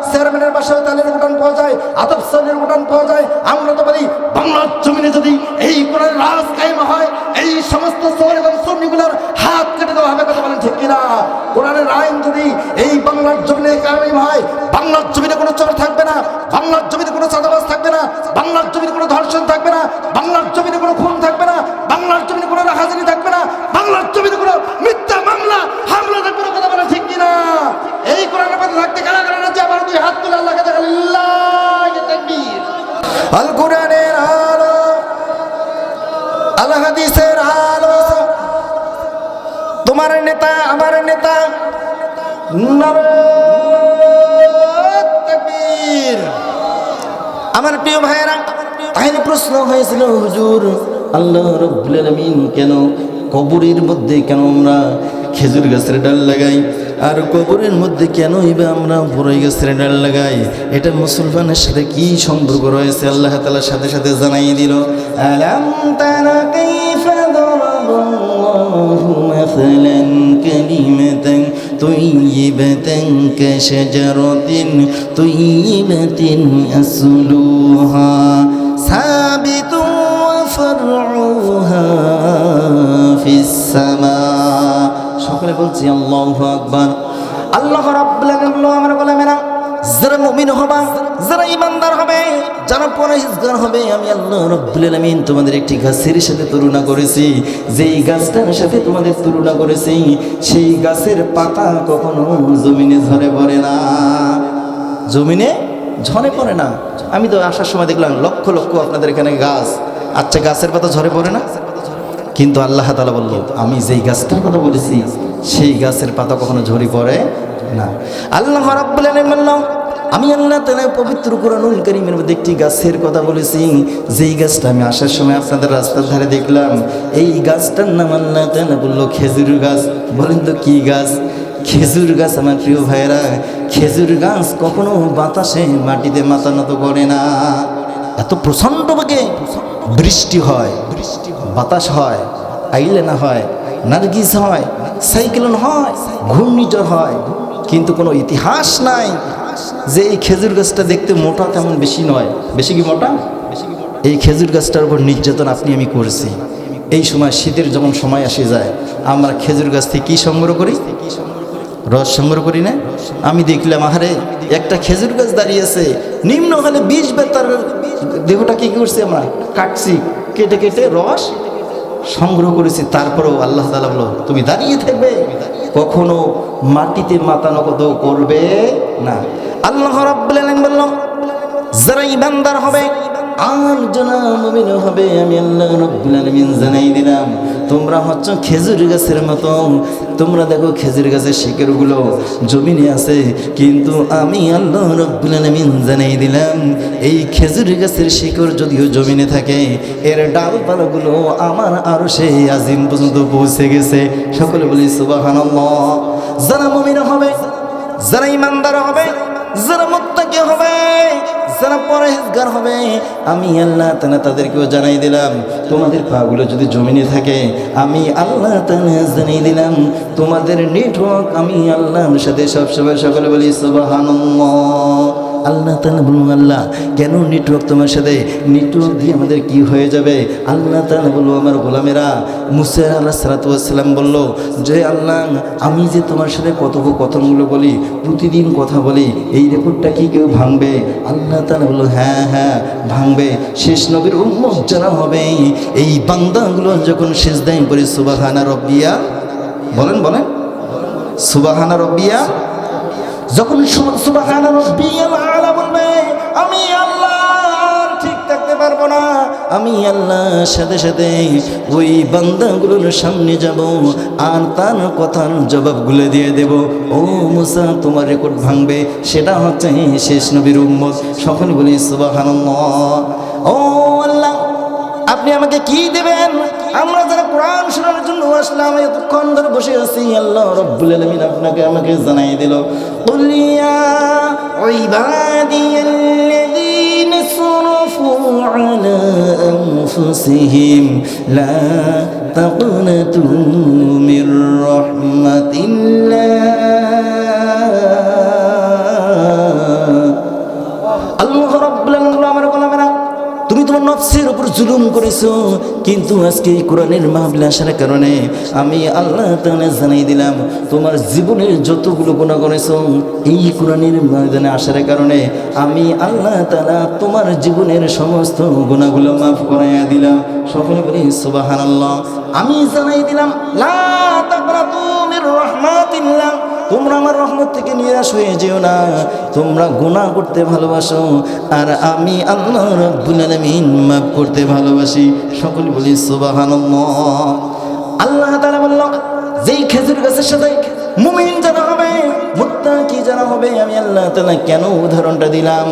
চেয়ারম্যানের বাসায় তেলের গুটান পাওয়া যায়, আদব সালের গুটান পাওয়া যায়। আমরা তো বলি বাংলার জমিনে যদি এই কোরআন রাজ কায়েম হয়, এই সমস্ত চোর এবং চোরনিগুলোর হাত কেটে দেওয়া হবে। কথা বলেন ঠিক কিনা? কোরআনের আইন যদি এই বাংলার জমিনে কায়েম হয়, বাংলার জমিনে কোনো চোর থাকবে না, বাংলার জমিনে কোনো চাঁদাবাজ থাকবে না, বাংলার জমিনে কোনো ধর্ষণ থাকবে না, বাংলার জমিনে কোনো খুন থাকবে না, বাংলার জমিনে কোনো রাহাজানি থাকবে না, বাংলার জমিনে কোনো মিথ্যা মামলা হামলা থাকবে না। কথা বলেন ঠিক কিনা? এই কোরআনের মধ্যে থাকতে কারা কারা রাজি? আবার দুই হাত তুলে আল্লাহকে দেখান, আল্লাহু তাকবীর। আল কোরআনের আলো, আল হাদিসের আলো, তোমার নেতা আমার নেতা, নারায়ে তাকবীর। আমার প্রিয় ভাইয়েরা, তাহলে প্রশ্ন হয়েছিল, হুজুর আল্লাহ রাব্বুল আলামিন কেন কবরের মধ্যে কেন আমরা খেজুর গাছের ডাল লাগাই, আর কবরের মধ্যে কেনই বা আমরা বড়ই গাছের ডাল লাগাই? এটা মুসলমানের সাথে কি সম্পর্ক রয়েছে? আল্লাহ তাআলা সাথে সাথে জানাই দিল, আলাম তারা কাইফা দারাবাল্লাহু মাসালান কালিমাতান তাইয়িবাতান কাশাজারাতিন তাইয়িবাতিন আসলুহা সাবিতুন ওয়া ফারউহা ফিস সামা। সকলে বলছি আল্লাহু আকবার। আল্লাহ রাব্বুল আলামিন বলল, আমার গোলামেরা, যারা মুমিন হবে, যারা ঈমানদার হবে, যারা পরহেজগার হবে, আমি আল্লাহ রাব্বুল আলামিন তোমাদের একটি গাছের সাথে তুলনা করেছি। যেই গাছটার সাথে তোমাদের তুলনা করেছি, সেই গাছের পাতা কখনো জমিনে ঝরে পড়ে না, জমিনে ঝরে পড়ে না। আমি তো আসার সময় দেখলাম লক্ষ লক্ষ আপনাদের এখানে গাছ, আচ্ছা গাছের পাতা ঝরে পড়ে না? কিন্তু আল্লাহ তাআলা বলল, আমি যেই গাছটার কথা বলেছি সেই গাছের পাতা কখনো ঝরে পড়ে না। আল্লাহ রাব্বুল আলামিন বলল, আমি আল্লাহ তাআলা পবিত্র কোরআনুল কারীমের মধ্যে একটি গাছের কথা বলেছি, যেই গাছটা আমি আসার সময় আপনাদের রাস্তার ধারে দেখলাম। এই গাছটার নাম আল্লাহ তাআলা বলল খেজুর গাছ। বলেন তো কি গাছ? খেজুর গাছ। আমার প্রিয় ভাইয়েরা, খেজুর গাছ কখনো বাতাসে মাটিতে মাথা নত করে না। এত প্রচণ্ডভাবে বৃষ্টি হয়, বাতাস হয়, আইলেনা হয়, নার্গিস হয়, সাইক্লোন হয়, ঘূর্ণিঝড় হয়, কিন্তু কোনো ইতিহাস নাই যে এই খেজুর গাছটা দেখতে মোটা তেমন বেশি নয়। বেশি কি মোটা? এই খেজুর গাছটার উপর নির্যাতন আপনি আমি করেছি। এই সময় শীতের যখন সময় আসে যায়, আমরা খেজুর গাছ থেকে কী সংগ্রহ করি? রস সংগ্রহ করি না? আমি দেখলাম, আহারে একটা খেজুর গাছ দাঁড়িয়ে আছে, নিম্ন হলে 20 বেতার দেহটা কি করছি আমরা কাটছি, কেটে কেটে রস সংগ্রহ করেছি। তারপরেও আল্লাহ তাআলা বলল, তুমি দাঁড়িয়ে থাকবে, কখনো মাটিতে মাথা নত করবে না। আল্লাহ রাব্বুল আলামিন বলল, যারা ঈমানদার হবে আর যারা মুমিন হবে, আমি আল্লাহ রাব্বুল আলামিন জানাই দিলাম, তোমরা হচ্ছ খেজুর গাছের মতো। তোমরা দেখো খেজুর গাছের শিকড়গুলো জমিনে আছে, কিন্তু আমি আল্লাহ রাব্বুল আলামিন জানাই দিলাম এই খেজুর গাছের শিকড় যদিও জমিনে থাকে, এর ডালপালাগুলো আমার আরশে আজিম পর্যন্ত পৌঁছে গেছে। সকলে বলি সুবহানাল্লাহ। যারা মুমিন হবে, যারা ইমানদার হবে, যারা মুত্তাকি হবে, যারা পরহেজগার হবে, আমি আল্লাহ তাআলা তাদেরকেও জানাই দিলাম তোমাদের পাগুলো যদি জমিনে থাকে, আমি আল্লাহ তাআলা জানাই দিলাম তোমাদের নেটওয়ার্ক আমি আল্লাহর সাথে সবসময়। সকলে বলি সুবহানাল্লাহ। আল্লাহ তাআলা বলুন, আল্লাহ কেন নেটওয়ার্ক তোমার সাথে? নেটওয়ার্ক দিয়ে আমাদের কি হয়ে যাবে? আল্লাহ তাআলা বলল, আমার গোলামেরা, মুসা আলাইহিস সালাতু ওয়াস সালাম বলল যে আল্লাহ আমি যে তোমার সাথে কথনগুলো বলি, প্রতিদিন কথা বলি, এই রেকর্ডটা কি কেউ ভাঙবে? আল্লাহ তাআলা বলল, হ্যাঁ হ্যাঁ ভাঙবে। শেষ নবীর উম্মত যারা হবে, এই বান্দাগুলো যখন সিজদায় পড়ে সুবহানা রাব্বিয়া বলেন বলেন সুবহানা রাব্বিয়া, যখন সুবহানা রাব্বিয়াল আলা বলবে, আমি আল্লাহ ঠিক থাকতে পারবো না, আমি আল্লাহর সাথে সাথে ওই বান্দাগুলোর সামনে যাব আর তার কথার জবাবগুলো দিয়ে দেব। ও মুসা, তোমার রেকর্ড ভাঙবে, সেটা হচ্ছে শেষ নবীর উম্মত। সকলে বলি সুবহানাল্লাহ। ও আল্লাহ, আপনি আমাকে কি দেবেন? আমরা যারা কোরআন শোনার জন্য আসলাম, এতক্ষণ ধরে বসে আছি, আল্লাহ রাব্বুল আলামিন আপনাকে আমাকে জানাই দিল, কুল ইয়া ইবাদিয়াল্লাযীনা আসরাফু আলা আনফুসিহিম লা তাকনাতু মির রাহমাতিল্লাহ। আল্লাহ রাব্বুল আলামিন আমার গোলামেরা, তুমি তোমার নফসের উপর জুলুম করেছো, কিন্তু আজকে এই কোরআনের মাহফিলে আসার কারণে আমি আল্লাহ তাআলা জানাই দিলাম তোমার জীবনের যতগুলো গুনাহ করেছো, এই কোরআনের ময়দানে আসার কারণে আমি আল্লাহ তাআলা তোমার জীবনের সমস্ত গুনাহগুলো মাফ করাইয়া দিলাম। সকলে বলি সুবহানাল্লাহ। আমি জানাই দিলাম লা তাকনাতু মির রাহমাতিল্লাহ, তোমরা আমার রহমত থেকে নিরাশ হয়ে যেও না। তোমরা গুনাহ করতে ভালোবাসো, আর আমি আল্লাহ রাব্বুল আলামিন মাফ করতে ভালোবাসি। সকলে বলি সুবহানাল্লাহ। আল্লাহ তাআলা বলল, যেই খেজুর গাছের সাথে মুমিন যারা হবে, মুত্তাকি যারা হবে, আমি আল্লাহ তাআলা কেন উদাহরণটা দিলাম?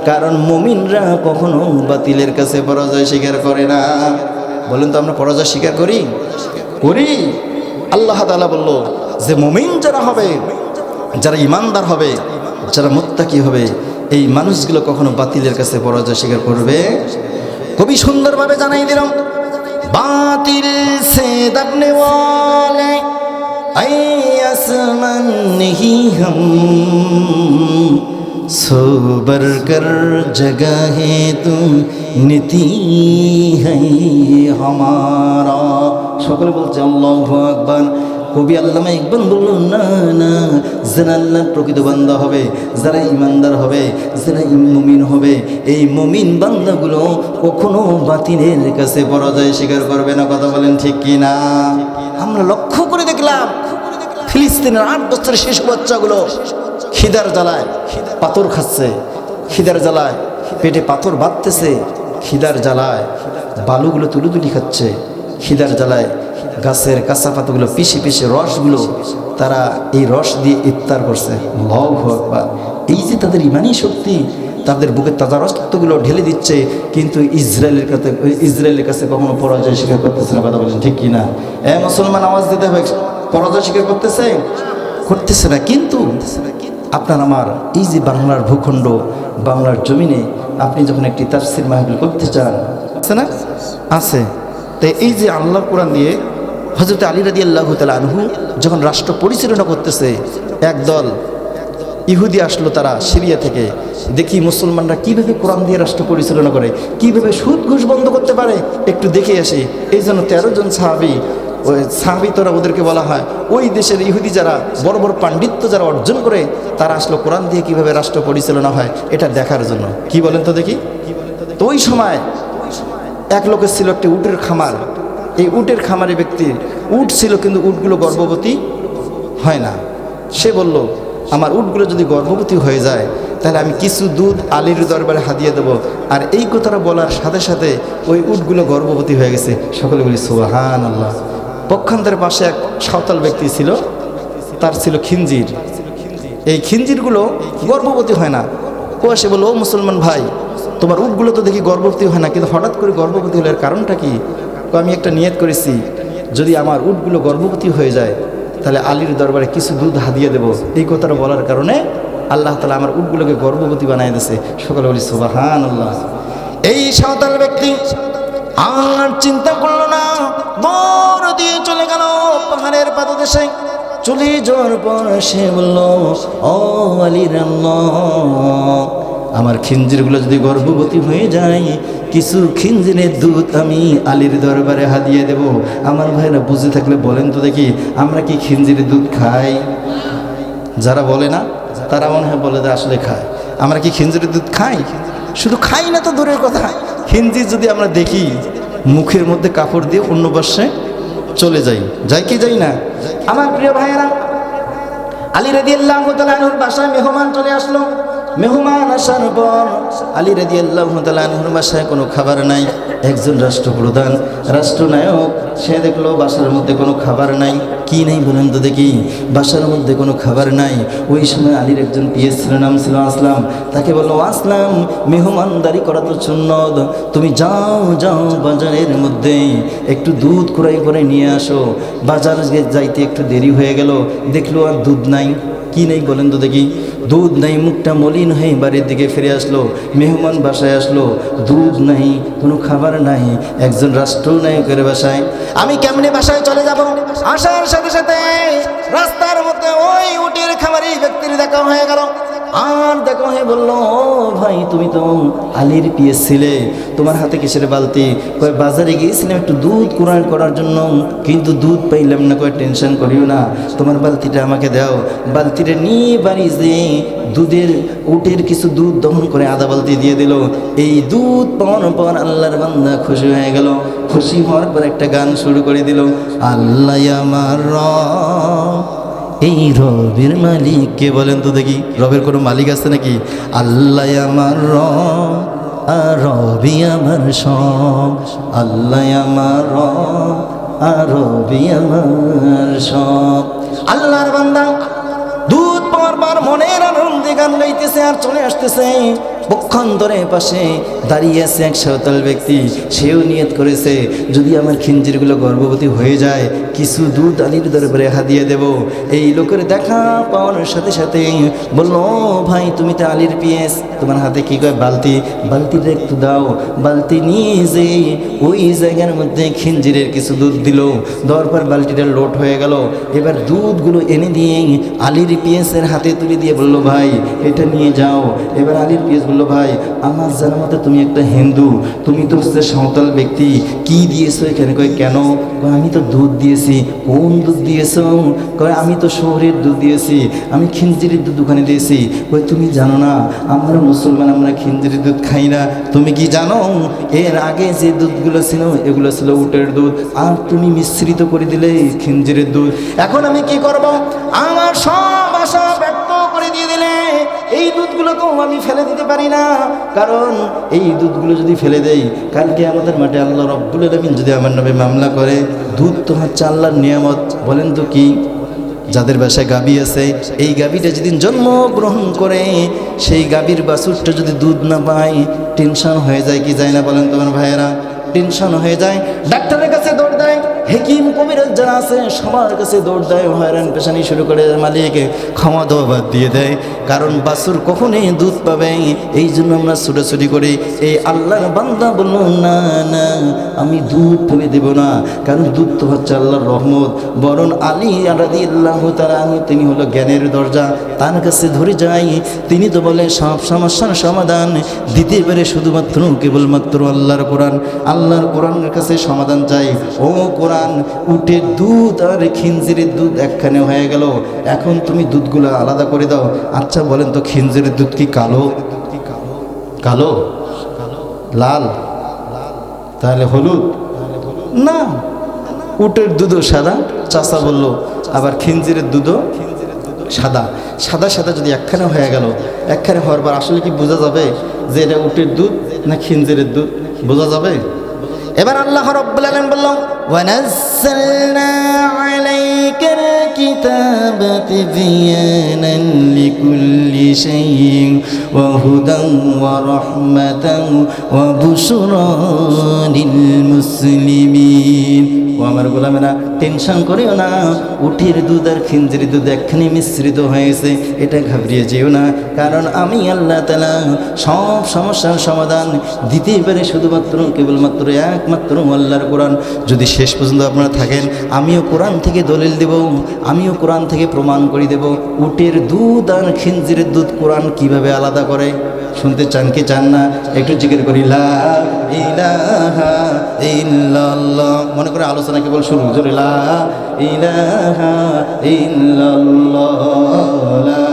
কারণ মুমিনরা কখনো বাতিলের কাছে পরাজয় স্বীকার করে না। বলেন তো, আমরা পরাজয় স্বীকার করি? করি। আল্লাহ তাআলা বলল যে মুমিন যারা হবে, যারা ইমানদার হবে, যারা মুত্তাকি হবে, এই মানুষগুলো কখনো বাতিলের কাছে পরাজয় স্বীকার করবে। খুবই সুন্দরভাবে জানাই দিলাম, বাতিল সে দবনে ওয়ালে ऐ आसमान नहीं हम सोबर कर जगह है तू नीति है हमारा। সকলে বলছে আল্লাহু আকবার। কবি আল্লামা ইকবাল বলল, না না, যারা আল্লাহর প্রকৃত বান্দা হবে, যারা ইমানদার হবে, যারা মুমিন হবে, এই মুমিন বান্দাগুলো কখনো বাতিলের কাছে পরাজয় স্বীকার করবে না। কথা বলেন ঠিক কি না? আমরা লক্ষ্য করে দেখলাম ফিলিস্তিনের 8 বছরের শিশু বাচ্চাগুলো খিদার জ্বালায় পাথর খাচ্ছে, খিদার জ্বালায় পেটে পাথর বাঁধতেছে, খিদার জ্বালায় বালুগুলো তুলি খাচ্ছে, খিদার জ্বালায় গাছের কাঁচা পাতাগুলো পিষে পিষে রসগুলো তারা এই রস দিয়ে ইফতার করছে। আল্লাহু আকবার। এই যে তাদের ইমানি শক্তি, তাদের বুকের তাজা রক্তগুলো ঢেলে দিচ্ছে, কিন্তু ইসরায়েলের কাছে কখনো পরাজয় স্বীকার করতেছে না। কথা বলেন ঠিক কি না? মুসলমান আওয়াজ দিতে হবে, পরাজয় স্বীকার করতেছে না। কিন্তু আপনার আমার এই যে বাংলার ভূখণ্ড, বাংলার জমিনে আপনি যখন একটি তাফসীর মাহফিল করতে চান, আছে না? আছে। তো এই যে আল্লাহর কোরআন দিয়ে হযরত আলী রাদিয়াল্লাহু তাআলা আনহু যখন রাষ্ট্র পরিচালনা করতেছে, একদল ইহুদি আসলো তারা সিরিয়া থেকে। দেখি মুসলমানরা কিভাবে কোরআন দিয়ে রাষ্ট্র পরিচালনা করে, কিভাবে সুদ ঘুষ বন্ধ করতে পারে, একটু দেখে আসি। এই জন্য 13 জন সাহাবী, ওই সাহাবী তোরা ওদেরকে বলা হয়, ওই দেশের ইহুদি যারা বড় বড় পাণ্ডিত্য যারা অর্জন করে, তারা আসলো কোরআন দিয়ে কিভাবে রাষ্ট্র পরিচালনা হয় এটা দেখার জন্য। কি বলেন তো দেখি? তো ওই সময় এক লোকের ছিল একটি উটের খামার। এই উটের খামারে ব্যক্তির উট ছিল, কিন্তু উটগুলো গর্ভবতী হয় না। সে বলল, আমার উটগুলো যদি গর্ভবতী হয়ে যায় তাহলে আমি কিছু দুধ আলীর দরবারে হাদিয়ে দেবো। আর এই কথাটা বলার সাথে সাথে ওই উটগুলো গর্ভবতী হয়ে গেছে। সকলে বলি সুবহানাল্লাহ। পক্ষান্তরের পাশে এক সাঁওতাল ব্যক্তি ছিল, তার ছিল খিঞ্জির। এই খিঞ্জিরগুলো গর্ভবতী হয় না। ও এসে বলল, ও মুসলমান ভাই, তোমার উটগুলো তো দেখি গর্ভবতী হয় না, কিন্তু হঠাৎ করে গর্ভবতী হলে এর কারণটা কি? আমি একটা নিয়ত করেছি, যদি আমার উটগুলো গর্ভবতী হয়ে যায় তাহলে আলীর দরবারে কিছু দুধ হাদিয়ে দেব। এই কথাটা বলার কারণে আল্লাহ তাআলা আমার উটগুলোকে গর্ভবতী বানায় দিয়েছে। সকলে বলি সুবহানাল্লাহ। এই সাঁওতাল ব্যক্তি আর চিন্তা করলো না, দৌড় দিয়ে চলে গেল পাহাড়ের পাদদেশে। চলে যাওয়ার পর সে বলল, ও আলীর আল্লাহ, আমার খিঞ্জিরগুলো যদি গর্ভবতী হয়ে যায়, কিছু খিঞ্জিরের দুধ আমি আলীর দরবারে হাদিয়ে দেব। আমার ভাইরা বুঝে থাকলে বলেন তো দেখি, আমরা কি খিঞ্জিরের দুধ খাই? যারা বলে না তারা মনে হয় বলে যে আসলে খায়। আমরা কি খিঞ্জিরের দুধ খাই? শুধু খাই না তো দূরের কথা, খিঞ্জির যদি আমরা দেখি মুখের মধ্যে কাপড় দিয়ে অন্য পাশে চলে যাই, যাই কি যাই না? আমার প্রিয় ভাইয়েরা, আলী রাদিয়াল্লাহু তাআলা আনহুর বাসায় মেহমান চলে আসলো। মেহমান আসার পর আলী রাদিয়াল্লাহু তাআলা আনহুর বাসায় কোনো খাবার নাই। একজন রাষ্ট্রপ্রধান, রাষ্ট্রনায়ক, সে দেখলো বাসার মধ্যে কোনো খাবার নাই। কি নেই বলেন তো দেখি? বাসার মধ্যে কোনো খাবার নাই। ওই সময় আলীর একজন পিএস ছিল, নাম ছিল আসলাম। তাকে বললো, আসলাম, মেহমানদারি করা তো সুন্নত, তুমি যাও যাও বাজারের মধ্যে একটু দুধ কুড়াই করে নিয়ে আসো। বাজার যাইতে একটু দেরি হয়ে গেল, দেখলো আর দুধ নাই। কি নেই বলেন তো দেখি? দুধ নাই। মুখটা মলিন হয়ে বাড়ির দিকে ফিরে আসলো। মেহমান বাসায় আসলো, দুধ নাই, কোনো খাবার নাই। একজন রাষ্ট্রনায়কের বাসায় আমি কেমনে বাসায় চলে যাব? আসার সাথে সাথে রাস্তার মধ্যে ওই উটের খামারি ব্যক্তির দেখা হয়ে গেল। আর দেখা হয়ে বলল, ও ভাই, তুমি তো আলীর পিএস ছিলে, তোমার হাতে কিসের বালতি? কয় বাজারে গিয়েছিলাম একটু দুধ কুড়াই করার জন্য, কিন্তু দুধ পাইলাম না। কয় টেনশন করিও না, তোমার বালতিটা আমাকে দাও। বালতিটা নিয়ে বাড়ি যে দুধের উটের কিছু দুধ দহন করে আধা বালতি দিয়ে দিল। এই দুধ পাওয়ার পর আল্লাহর বান্দা খুশি হয়ে গেল। খুশি হওয়ার পর একটা গান শুরু করে দিল, আল্লাহ আমার রব, এই রবের মালিক কে বলেন তো দেখি? রবের কোনো মালিক আছে নাকি? আল্লাহ আমার রব, আর রবি আমার সব। আল্লাহ আমার রব, আর রবি আমার সব। আল্লাহর বান্দা দুধ পাওয়ার পর মনের আনন্দে গান গাইতেছে আর চলে আসতেছে। পক্ষান্তরে পাশে দাঁড়িয়ে আছে এক সাঁওতাল ব্যক্তি। সেও নিয়ত করেছে, যদি আমার খিঞ্জিরগুলো গর্ভবতী হয়ে যায়, কিছু দুধ আলীর দরবারে হাদিয়ে দেব। এই লোকের দেখা পাওয়ার সাথে সাথে বললো, ভাই, তুমি তো আলীর পিএস, তোমার হাতে কি কয় বালতি? বালতিটা একটু দাও। বালতি নিয়ে যে ওই জায়গার মধ্যে খিঞ্জিরের কিছু দুধ দিল। দেওয়ার পর বালতিটা লোড হয়ে গেল। এবার দুধগুলো এনে দিয়ে আলীর পিএসের হাতে তুলে দিয়ে বললো, ভাই, এটা নিয়ে যাও। এবার আলীর পিএস বললো, ভাই, আমার জানার মতে তুমি একটা হিন্দু, তুমি তো হচ্ছে সাঁওতাল ব্যক্তি, কি দিয়েছো এখানে? কয় কেন? আমি তো দুধ দিয়েছি। কোন দুধ দিয়েছো? কয় আমি তো শহরের দুধ দিয়েছি, আমি খিঞ্জিরের দুধ ওখানে দিয়েছি। কয় তুমি জানো না আমরা মুসলমান, আমরা খিঞ্জিরের দুধ খাই না। তুমি কি জানো এর আগে যে দুধগুলো ছিল এগুলো ছিল উটের দুধ, আর তুমি মিশ্রিত করে দিলে খিঞ্জিরের দুধ। এখন আমি কি করব? আমার সব আশা ব্যক্ত করে দিয়ে দিলে এই দুধগুলো তো আমি ফেলে দিতে পারি না, কারণ এই দুধগুলো যদি ফেলে দেই, কালকে আমাদের মাঠে আল্লাহ রব্বুল আলামিন যদি আমার নামে মামলা করে। দুধ তো হচ্ছে আল্লাহর নিয়ামত। বলেন তো কি? যাদের বাসায় গাভী আছে, এই গাভীটা যেদিন জন্মগ্রহণ করে, সেই গাভীর বাছুরটা যদি দুধ না পায়, টেনশন হয়ে যায় কি যায় না? বলেন তোমার ভাইয়েরা, টেনশন হয়ে যায়। ডাক্তারের কাছে দৌড় দেয়, হেকিম কবিরাজ যারা আছে সবার কাছে দৌড় দেয়, হয়রান পেশানি শুরু করে, মালিক ক্ষমা দেওয়া বাদ দিয়ে দেয়। কারণ বাছুর কখনই দুধ পাবে, এই জন্য আমরা ছুটাছুটি করি। এই আল্লাহর বান্দা বলল, না না, আমি দুধ ফেলে দেব না, কারণ দুধ তো হচ্ছে আল্লাহর রহমত। বরং আলী রাদিয়াল্লাহু তাআলা আনহু, তিনি হলো জ্ঞানের দরজা, তার কাছে ধরে যাই। তিনি তো বলে সব সমস্যার সমাধান দিতে পারে শুধুমাত্র কেবলমাত্র আল্লাহর কোরআন। আল্লাহর কোরআনের কাছে সমাধান চাই। ও কোরআন, উটের দুধ আর খিঞ্জিরের দুধ একখানে হয়ে গেল, এখন তুমি দুধগুলো আলাদা করে দাও। আচ্ছা বলেন তো, খিঞ্জিরের দুধ কি কালো? কালো? লাল? তাহলে হলুদ? না, উটের দুধও সাদা। চাচা বলল, আবার খিঞ্জিরের দুধও সাদা। সাদা সাদা যদি একখানে হয়ে গেল, একখানে হওয়ার পর আসলে কি বোঝা যাবে যে এটা উটের দুধ না খিঞ্জিরের দুধ? বোঝা যাবে? এবার আল্লাহ রাব্বুল আলামিন বলল, ونزلنا عليك الكتاب تبيانا لكل شيء وهدى ورحمة وبشرى للمسلمين ও আমার গোলামেরা টেনশন করিও না উঠির দুধ আর খিঞ্জির দুধ একখানি মিশ্রিত হয়েছে এটা ঘাবড়িয়ে যেও না কারণ আমি আল্লাহ তাআলা সব সমস্যার সমাধান দিতেই পারে শুধুমাত্র কেবলমাত্র একমাত্র আল্লাহর কোরআন যদি শেষ পর্যন্ত আপনারা থাকেন আমিও কোরআন থেকে দলিল দেব আমিও কোরআন থেকে প্রমাণ করে দেব উটের দুধ আর খিঞ্জিরের দুধ কোরআন কিভাবে আলাদা করে শুনতে চান কি চান না একটু জিকির করি লা ইলাহা ইল্লাল্লাহ মনে করে আলোচনা কেবল শুরু জোরে লা ইলাহা ইল্লাল্লাহ লা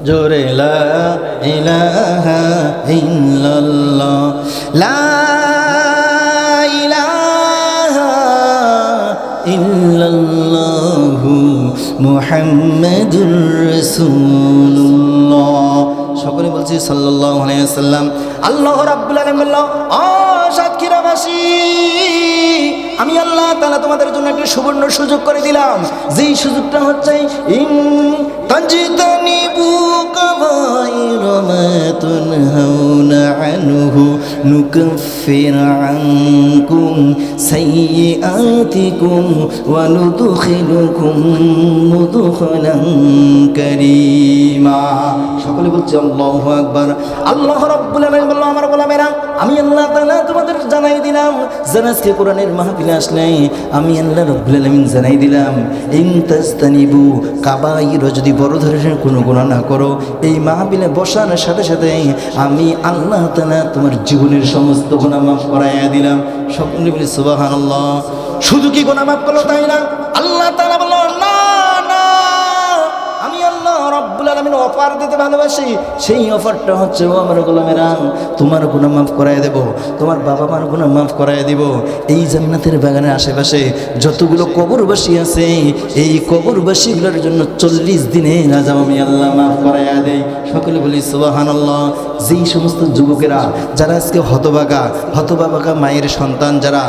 জোরে লা ইলাহা ইল্লাল্লাহ লা ইলাহা ইল্লাল্লাহু মুহাম্মাদুর রাসূলুল্লাহ সকলে বলছি সাল্লাল্লাহু আলাইহি ওয়াসাল্লাম আল্লাহ রাব্বুল আলামিন বলল ও সাতক্ষীরাবাসী আমি আল্লাহ তাআলা তোমাদের জন্য একটা সুবর্ণ সুযোগ করে দিলাম যেই সুযোগটা হচ্ছে ইন তাজতানিবু কাবাইরা মা তুনহাউনা আনহু নুকাফির আনকুম সাইয়্যাতিকুম ওয়া নুদখিলুকুম মুদখালান কারীমা সকলে বলছে আল্লাহু আকবার আল্লাহ রাব্বুল আলামিন বলল আমার গোলামেরা আমি আল্লাহ তাআলা তোমাদের জানাই দিলাম যারা আজকে কোরআনের মাহফিলে আসলে আমি আল্লাহ রাব্বুল আলামিন জানাই দিলাম ইন তাজতানিবু কাবাইরা যদি বড় ধরনের কোনো গুনাহ না করো এই মাহফিলে বসার সাথে সাথে আমি আল্লাহ তাআলা তোমার জীবনের সমস্ত গুনাহ মাফ করাইয়া দিলাম সকলে বলি সুবহানাল্লাহ শুধু কি গুনাহ মাফ করলো তাই না আল্লাহ তাআলা বলল না না আমি আল্লাহ রাব্বুল আলামিন অফার দিতে ভালোবাসি সেই অফারটা হচ্ছে ও আমার গোলামেরা তোমার গুনাহ মাফ করায় দেব তোমার বাবা মার গুনাহ মাফ করায় দিব এই জান্নাতের বাগানের আশেপাশে যতগুলো কবরবাসী আছে এই কবরবাসীগুলোর জন্য 40 দিনে আযাব আমি আল্লাহ মাফ করায়া দেই সকলে বলি সুবহানাল্লাহ যেই সমস্ত যুবকেরা যারা আজকে হতভাগা মায়ের সন্তান যারা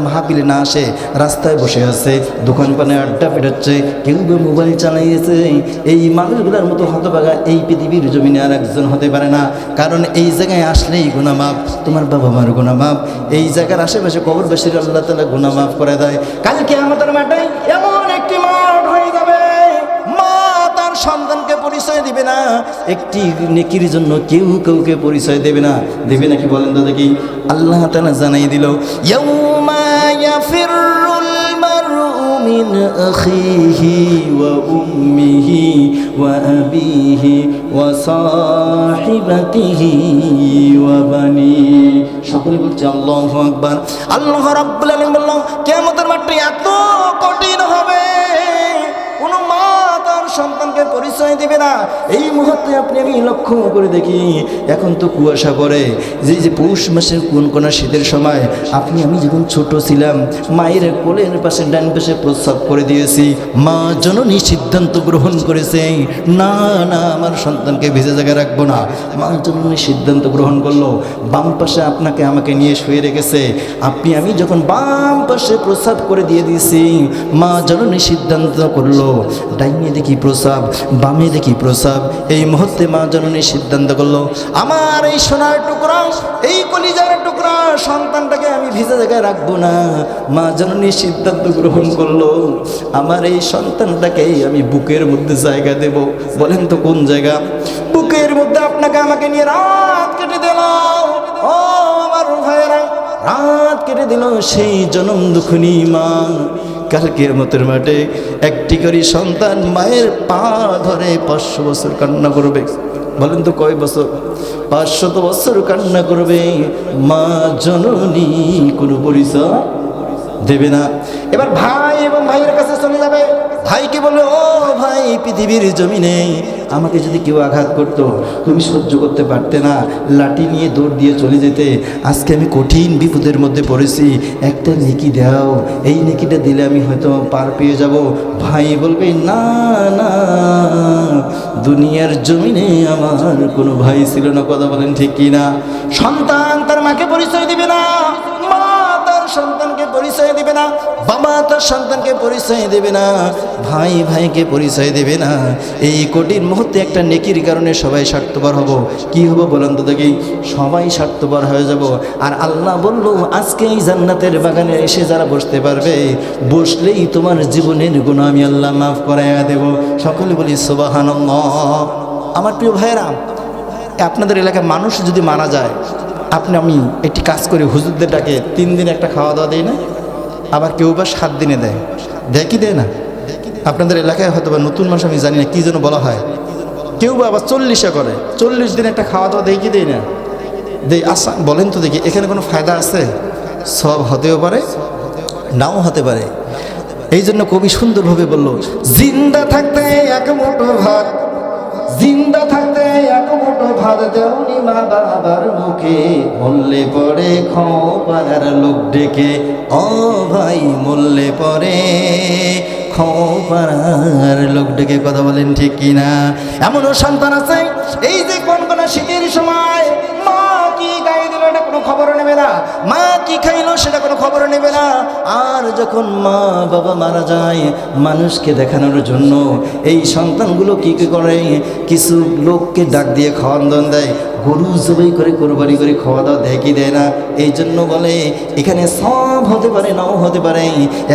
মাহফিলে না আসে রাস্তায় বসে আছে দোকানপানে আড্ডা পেটাচ্ছে কেউ বা মোবাইল চালাইছে এই মানুষগুলোর মতো হতভাগা এই পৃথিবীর জমিনে আর একজন হতে পারে না কারণ এই জায়গায় আসলেই গুনাহ মাফ তোমার বাবা মার গুনাহ মাফ এই জায়গার আশেপাশে কবরবাসীর আল্লাহ তাআলা গুনাহ মাফ করে দেয় কালকে আমাদের মাঠে এমন একটি মাঠ হয়ে যাবে মা তার সন্তানকে পরিচয় দিবে না একটি নেকির জন্য কেউ কাউকে পরিচয় দেবে নাকি বলেন তো দেখি আল্লাহ তাআলা জানাই দিল ইয়াউমা ইয়াফিরুল মারউ মিন আখিহি ওয়া উম্মিহি ওয়া আবিহি ওয়া সাহিবাতিহি ওয়া বানি সকলে বলছে আল্লাহু আকবার আল্লাহ রাব্বুল আলামিন বললেন কিয়ামতের মাঠে এত কঠিন হবে কোন মা তার সন্তানকে পরিচয় দিবে না এই মুহূর্তে আপনি আমি লক্ষ্য করে দেখি এখন তো কুয়াশা পড়ে যে পৌষ মাসের কোন শীতের সময় আপনি আমি যখন ছোট ছিলাম মায়ের কোলের পাশে ডান পাশে প্রস্রাব করে দিয়েছি মা জননী সিদ্ধান্ত গ্রহণ করেছে না না আমার সন্তানকে ভেজে জায়গায় রাখবো না মা জননী সিদ্ধান্ত গ্রহণ করলো বাম পাশে আপনাকে আমাকে নিয়ে শুয়ে রেখেছে আপনি আমি যখন বাম পাশে প্রস্রাব করে দিয়ে দিয়েছি মা জননী সিদ্ধান্ত করলো ডাইনে দেখি প্রস্রাব বামে দেখি প্রস্রাব এই মুহূর্তে মা জননী সিদ্ধান্ত করলো আমার এই সোনার টুকরা এই কলিজার টুকরা সন্তানটাকে আমি ভিজে জায়গায় রাখবো না মা জননী সিদ্ধান্ত গ্রহণ করলো আমার এই সন্তানটাকে আমি বুকের মধ্যে জায়গা দেব বলেন তো কোন জায়গা বুকের মধ্যে আপনাকে আমাকে নিয়ে রাত কেটে দিল ও আমার ভাইয়েরা রাত কেটে দিল সেই জনম দুঃখিনী মা কাল কিয়ামতের মাঠে একটি করে সন্তান মায়ের পা ধরে 500 বছর কান্না করবে বলেন তো কয় বছর 500 বছর কান্না করবে মা জননী কোনো পরিচয় দেবে না এবার ভাই এবং ভাইয়ের কাছে চলে যাবে ভাইকে বলে ও ভাই পৃথিবীর জমিনে আমাকে যদি কেউ আঘাত করতো তুমি সহ্য করতে পারতে না লাঠি নিয়ে দৌড় দিয়ে চলে যেতে আজকে আমি কঠিন বিপদের মধ্যে পড়েছি একটা নেকি দাও এই নেকিটা দিলে আমি হয়তো পার পেয়ে যাব ভাই বলবে না না দুনিয়ার জমিনে আমার কোনো ভাই ছিল না কথা বলেন ঠিক কি না সন্তান তার মাকে পরিচয় দিবে না সন্তানকে পরিচয় দেবে না, বাবা তার সন্তানকে পরিচয় দেবে না, ভাই ভাইকে পরিচয় দেবে না। এই কঠিন মুহূর্তে একটা নেকির কারণে সবাই স্বার্থপর হব। কি হবো বলেন তো দেখি? সবাই স্বার্থপর হয়ে যাব। আর আল্লাহ বলল, আজকে এই জান্নাতের বাগানে এসে যারা বসতে পারবে, বসলেই তোমার জীবনের গুনাহ আমি আল্লাহ মাফ করাইয়া দেব। সকলে বলি সুবহানাল্লাহ। আমার প্রিয় ভাইয়েরা, আপনাদের এলাকায় মানুষ যদি মারা যায়, আমি একটি কাজ করি, হুজুরদের ডাকে 3 দিন একটা খাওয়া দাওয়া দেয় না? আবার কেউ বা 7 দিনে দেয়, দেয় কি দেয় না? আপনাদের এলাকায় হয়তো বা নতুন মানুষ, আমি জানি না কী যেন বলা হয়, কেউ বা আবার 40 করে, 40 দিন একটা খাওয়া দাওয়া দেয় কি দেয় না? দেয়। আচ্ছা বলেন তো দেখি, এখানে কোনো ফায়দা আছে? সব হতেও পারে, নাও হতে পারে। এই জন্য কবি সুন্দরভাবে বলল, জিন্দা থাকতে এক মুঠো ভাত, জিন্দা থাকতে এক মুঠো ভাত দেওনি মা বাবার মুখে, মরলে পরে খোপার লোক ডেকে। ও ভাই, মরলে পরে খোপার লোক ডেকে। কথা বলেন ঠিক কিনা? এমনও সন্তান আছে, এই যে কোন শীতের সময় মা কি গায়ে দিল এটা কোনো খবর নেবে না, মা কি খাইলো সেটা কোনো খবর নেবে না। আর যখন মা বাবা মারা যায়, মানুষকে দেখানোর জন্য এই সন্তানগুলো কি করে, কিছু লোককে ডাক দিয়ে খাওয়ান দাওয়ান দেয়, গরু জবাই করে কোরবানি করে খাওয়া দাওয়া দেয় কি দেয় না? এই জন্য বলে, এখানে সব হতে পারে, নাও হতে পারে।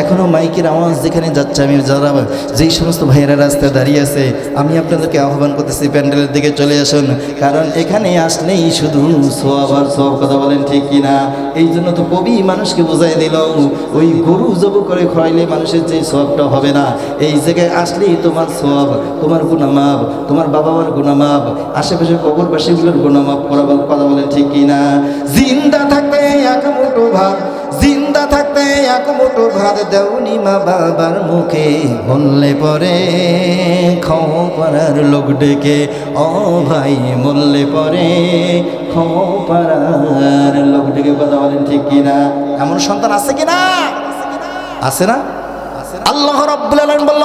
এখনও মাইকের আওয়াজ যেখানে যাচ্ছে, আমি যারা যেই সমস্ত ভাইয়েরা রাস্তায় দাঁড়িয়ে আছে, আমি আপনাদেরকে আহ্বান করতেছি, প্যান্ডেলের দিকে চলে আসুন, কারণ এখানে আসলেই শুধু সওয়াব আর সওয়াব। কথা বলেন ঠিক কিনা? এই জন্য তো কবি মানুষকে বোঝাই দিল, ওই গরু জব করে খাওয়াইলে মানুষের যে সওয়াবটা হবে না, এই জায়গায় আসলেই তোমার সওয়াব, তোমার গুনাহ মাফ, তোমার বাবা মার গুনাহ মাফ, আশেপাশে কবরবাসীগুলোর গুনাহ মাফ করা। কথা বলেন ঠিক কিনা? জিন্দা থাকতে এক মুঠো ভাত, জিন্দা থাকতে এক মুঠো ভাত দেওনি মা বাবার মুখে, বললে পরে খোপার লোক ডেকে। ও ভাই, মরলে পরে খোপার লোক ডেকে। কথা বলেন ঠিক কিনা? এমন সন্তান আছে কিনা? আছে না? আল্লাহ রাব্বুল আলামিন বলল,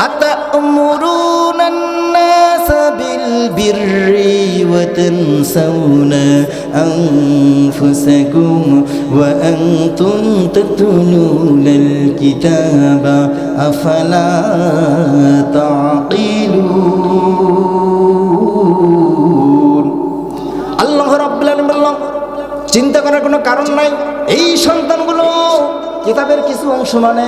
আতা'মুরুনান নাসা বিল বিররি ওয়া তানসাউনা আনফুসাকুম ওয়া আনতুম তাতলুনাল কিতাবা আফালা তা'কিলুন। আল্লাহ রাব্বুল আলামিন বলল, চিন্তা করার কোনো কারণ নাই। এই সন্তানগুলো কিতাবের কিছু অংশ মানে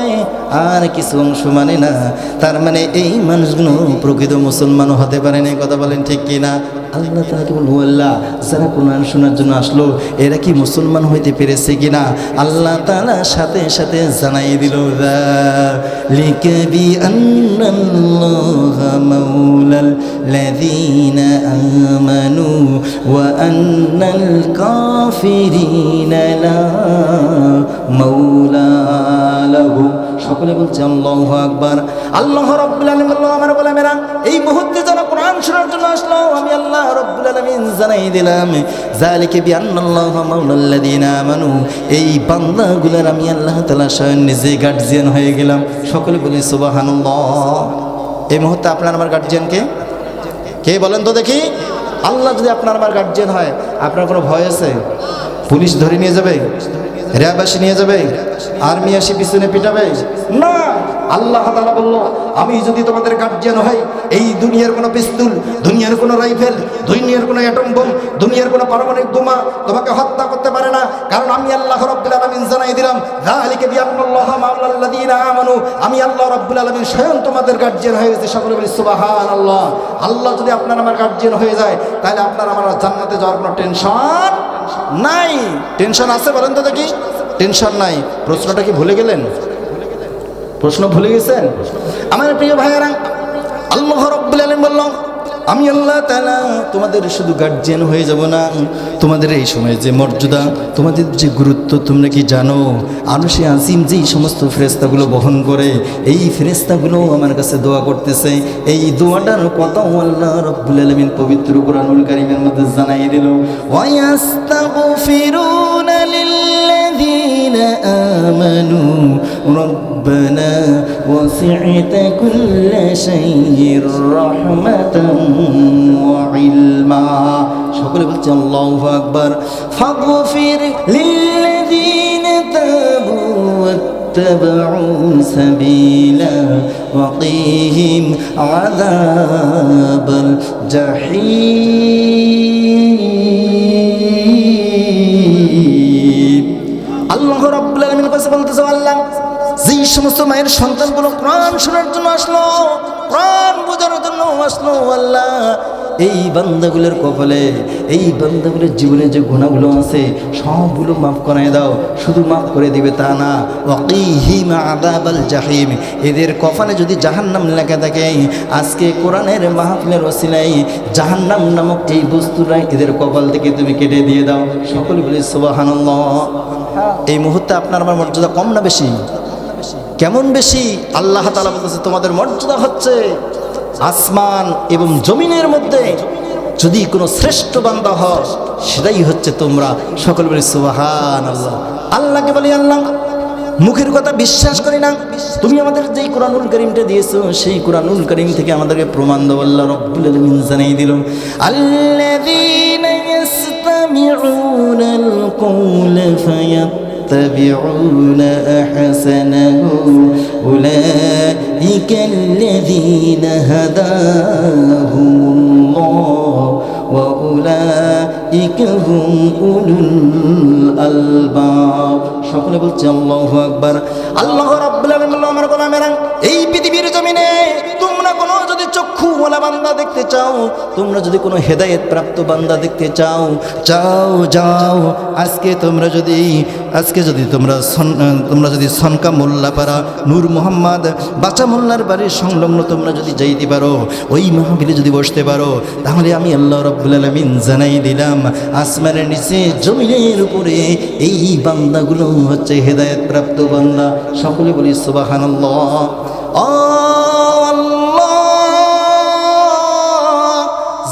আর কিছু অংশ মানে না, তার মানে এই মানুষগুলো প্রকৃত মুসলমানও হতে পারে না। কথা বলেন ঠিক কিনা? আল্লাহ তাআলা বলল, আল্লাহ যারা কোরআন শোনার জন্য আসলো, এরা কি মুসলমান হইতে পেরেছে কিনা? আল্লাহ তাআলা সাথে সাথে জানাই দিল, যালিকা বিআন্নাল্লাহা মাওলাল লাযীনা আমানু ওয়া আন্নাল কাফিরিনা লা মাওলা লাহুম। সকলে বলছে আল্লাহু আকবার। আল্লাহ রাব্বুল আলামিন বলল, আমার গোলামেরা এই মুহূর্তে যারা কোরআন শোনার জন্য আসলো, আমি আল্লাহ রাব্বুল আলামিন জানাই দিলাম, যালিকা বিআন্নাল্লাহা মাওলাল লাযীনা আমানু, এই বান্দাগুলোর আমি আল্লাহ তাআলা স্বয়ং নিজে গার্জিয়ান হয়ে গেলাম। সকলে বলি সুবহানাল্লাহ। এই মুহূর্তে আপনার আমার গার্জিয়ান কে? কে বলেন তো দেখি? আল্লাহ যদি আপনার আমার গার্জিয়ান হয়, আপনার কোনো ভয় আছে? পুলিশ ধরে নিয়ে যাবে? র্যাব আসি নিয়ে যাবে? আর্মি আসি পিছনে পিটাবে? না। আল্লাহ তাআলা বলল, আমি যদি তোমাদের গার্জিয়ান হই, এই দুনিয়ার কোনো পিস্তল, দুনিয়ার কোনো রাইফেল, দুনিয়ার কোনো অ্যাটম বোম, দুনিয়ার কোনো পারমাণবিক বোমা তোমাকে হত্যা করতে পারে না। কারণ আমি আল্লাহ রাব্বুল আলামিন জানাই দিলাম, যালিকা বিআন্নাল্লাহা মাওলাল লাযীনা আমানু, আমি আল্লাহ রাব্বুল আলামিন স্বয়ং তোমাদের গার্জিয়ান হয়ে গেছি। সকলে বলি সুবহানাল্লাহ। আল্লাহ যদি আপনার আমার গার্জিয়ান হয়ে যায়, তাহলে আপনার আমার জান্নাতে যাওয়ার কোনো টেনশন নাই। টেনশন আছে বলেন তো দেখি? টেনশন নাই। প্রশ্নটা কি ভুলে গেলেন? প্রশ্ন ভুলে গেছেন? আমার প্রিয় ভাইয়েরা, আল্লাহ রাব্বুল আলামিন বলল, আমি আল্লাহ তাআলা তোমাদের শুধু গার্জিয়ান হয়ে যাব না, তোমাদের এই সময়ে যে মর্যাদা, তোমাদের যে গুরুত্ব তোমরা কি জানো? আরশে আজিম যেই সমস্ত ফেরেশতাগুলো বহন করে, এই ফেরেশতাগুলো আমার কাছে দোয়া করতেছে। এই দোয়াটার কথাও আল্লাহ রাব্বুল আলামিন পবিত্র কোরআনুল কারীমের মধ্যে জানাই দিল, ওয়া ইয়াস্তাগফিরুনা লিল্লাযীনা আমানু রব্বানা ওয়াসি'তা কুল্লা শাইইন রাহমাতান ওয়া ইলমা। সকলে বলছে আল্লাহু আকবার। ফাগফির লিল্লাযীনা তাবু اتبعوا سبيلا وقيهم عذاب الجحيم আল্লাহ রাব্বুল আলামিন কাছে বলতেছে আল্লাহ যেই সমস্ত মায়ের সন্তানগুলো কোরআন শোনার জন্য আসলো, কোরআন বোঝার জন্য আসলো, আল্লাহ এই বান্দাগুলোর কপালে, এই বান্দাগুলোর জীবনে যে গুনাহগুলো আছে সবগুলো মাফ করায় দাও। শুধু মাফ করে দিবে তা না, ওয়াকিহিম আযাবাল জাহিম, এদের কপালে যদি জাহান্নাম লেখা থাকে, আজকে কোরআনের মাহফিলের ওসিলায় জাহান্নাম নামক এই বস্তুটাই এদের কপাল থেকে তুমি কেটে দিয়ে দাও। সকলে বলি সুবহানাল্লাহ। এই মুহূর্তে আপনার আমার মর্যাদা কম না বেশি? কেমন বেশি? আল্লাহ তাআলা বলতেছে তোমাদের মর্যাদা হচ্ছে আসমান এবং জমিনের মধ্যে যদি কোনো শ্রেষ্ঠ বান্দা হয় সেটাই হচ্ছে তোমরা। সকল বলি সুবহানাল্লাহ। আল্লাহকে বলি আল্লাহ মুখের কথা বিশ্বাস করি না, তুমি আমাদের যেই কোরআনুল কারীমটা দিয়েছো সেই কোরআনুল কারীম থেকে আমাদেরকে প্রমাণ দাও। আল্লাহ রাব্বুল আলামিন জানিয়ে দিল আল্লাযীনা ইয়াসতামিউনাল কওলা فيتبعون أحسنه أولئك الذين هداهم الله وأولئك هم أولو الألباب। সকলে বলছে আল্লাহু আকবার। আল্লাহ রাব্বুল আলামিন বলল আমার গোলামেরা এই পৃথিবীর জমিনে তোমরা কোনো যদি চক্ষুওয়ালা বান্দা দেখতে চাও, তোমরা যদি কোনো হেদায়েত প্রাপ্ত বান্দা দেখতে চাও, যাও আজকে যদি তোমরা যদি সনকা মোল্লাপাড়া নূর মোহাম্মদ বাচ্চা মোল্লার বাড়ির সংলগ্ন তোমরা যদি যাইতে পারো, ওই মাহফিলে যদি বসতে পারো, তাহলে আমি আল্লাহ রাব্বুল আলামিন জানাই দিলাম আসমানের নিচে জমিনের উপরে এই বান্দাগুলো হচ্ছে হেদায়েত প্রাপ্ত বান্দা। সকলে বলি সুবহানাল্লাহ।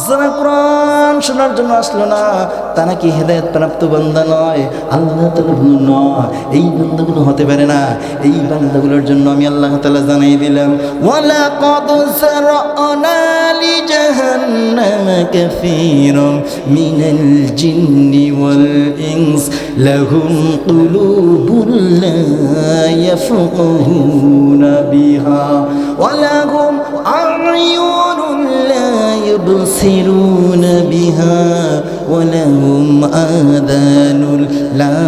যারা কোরআন শোনার জন্য আসলো না তারা কি হেদায়েত প্রাপ্ত বান্দা নয়? আল্লাহ তাআলা বললেন না, এই বান্দাগুলো হতে পারে না। এই বান্দাগুলোর জন্য আমি আল্লাহ তাআলা জানাই দিলাম ওয়ালাকাদ যারানা লিজাহান্নামা কাসীরাম মিনাল জিন্নি ওয়াল ইনস লাহুম কুলুবুন লা ইয়াফকাহুনা বিহা ওয়া লাহুম আ'য়ুনুন লা يبصرون بها ولهم آذان لا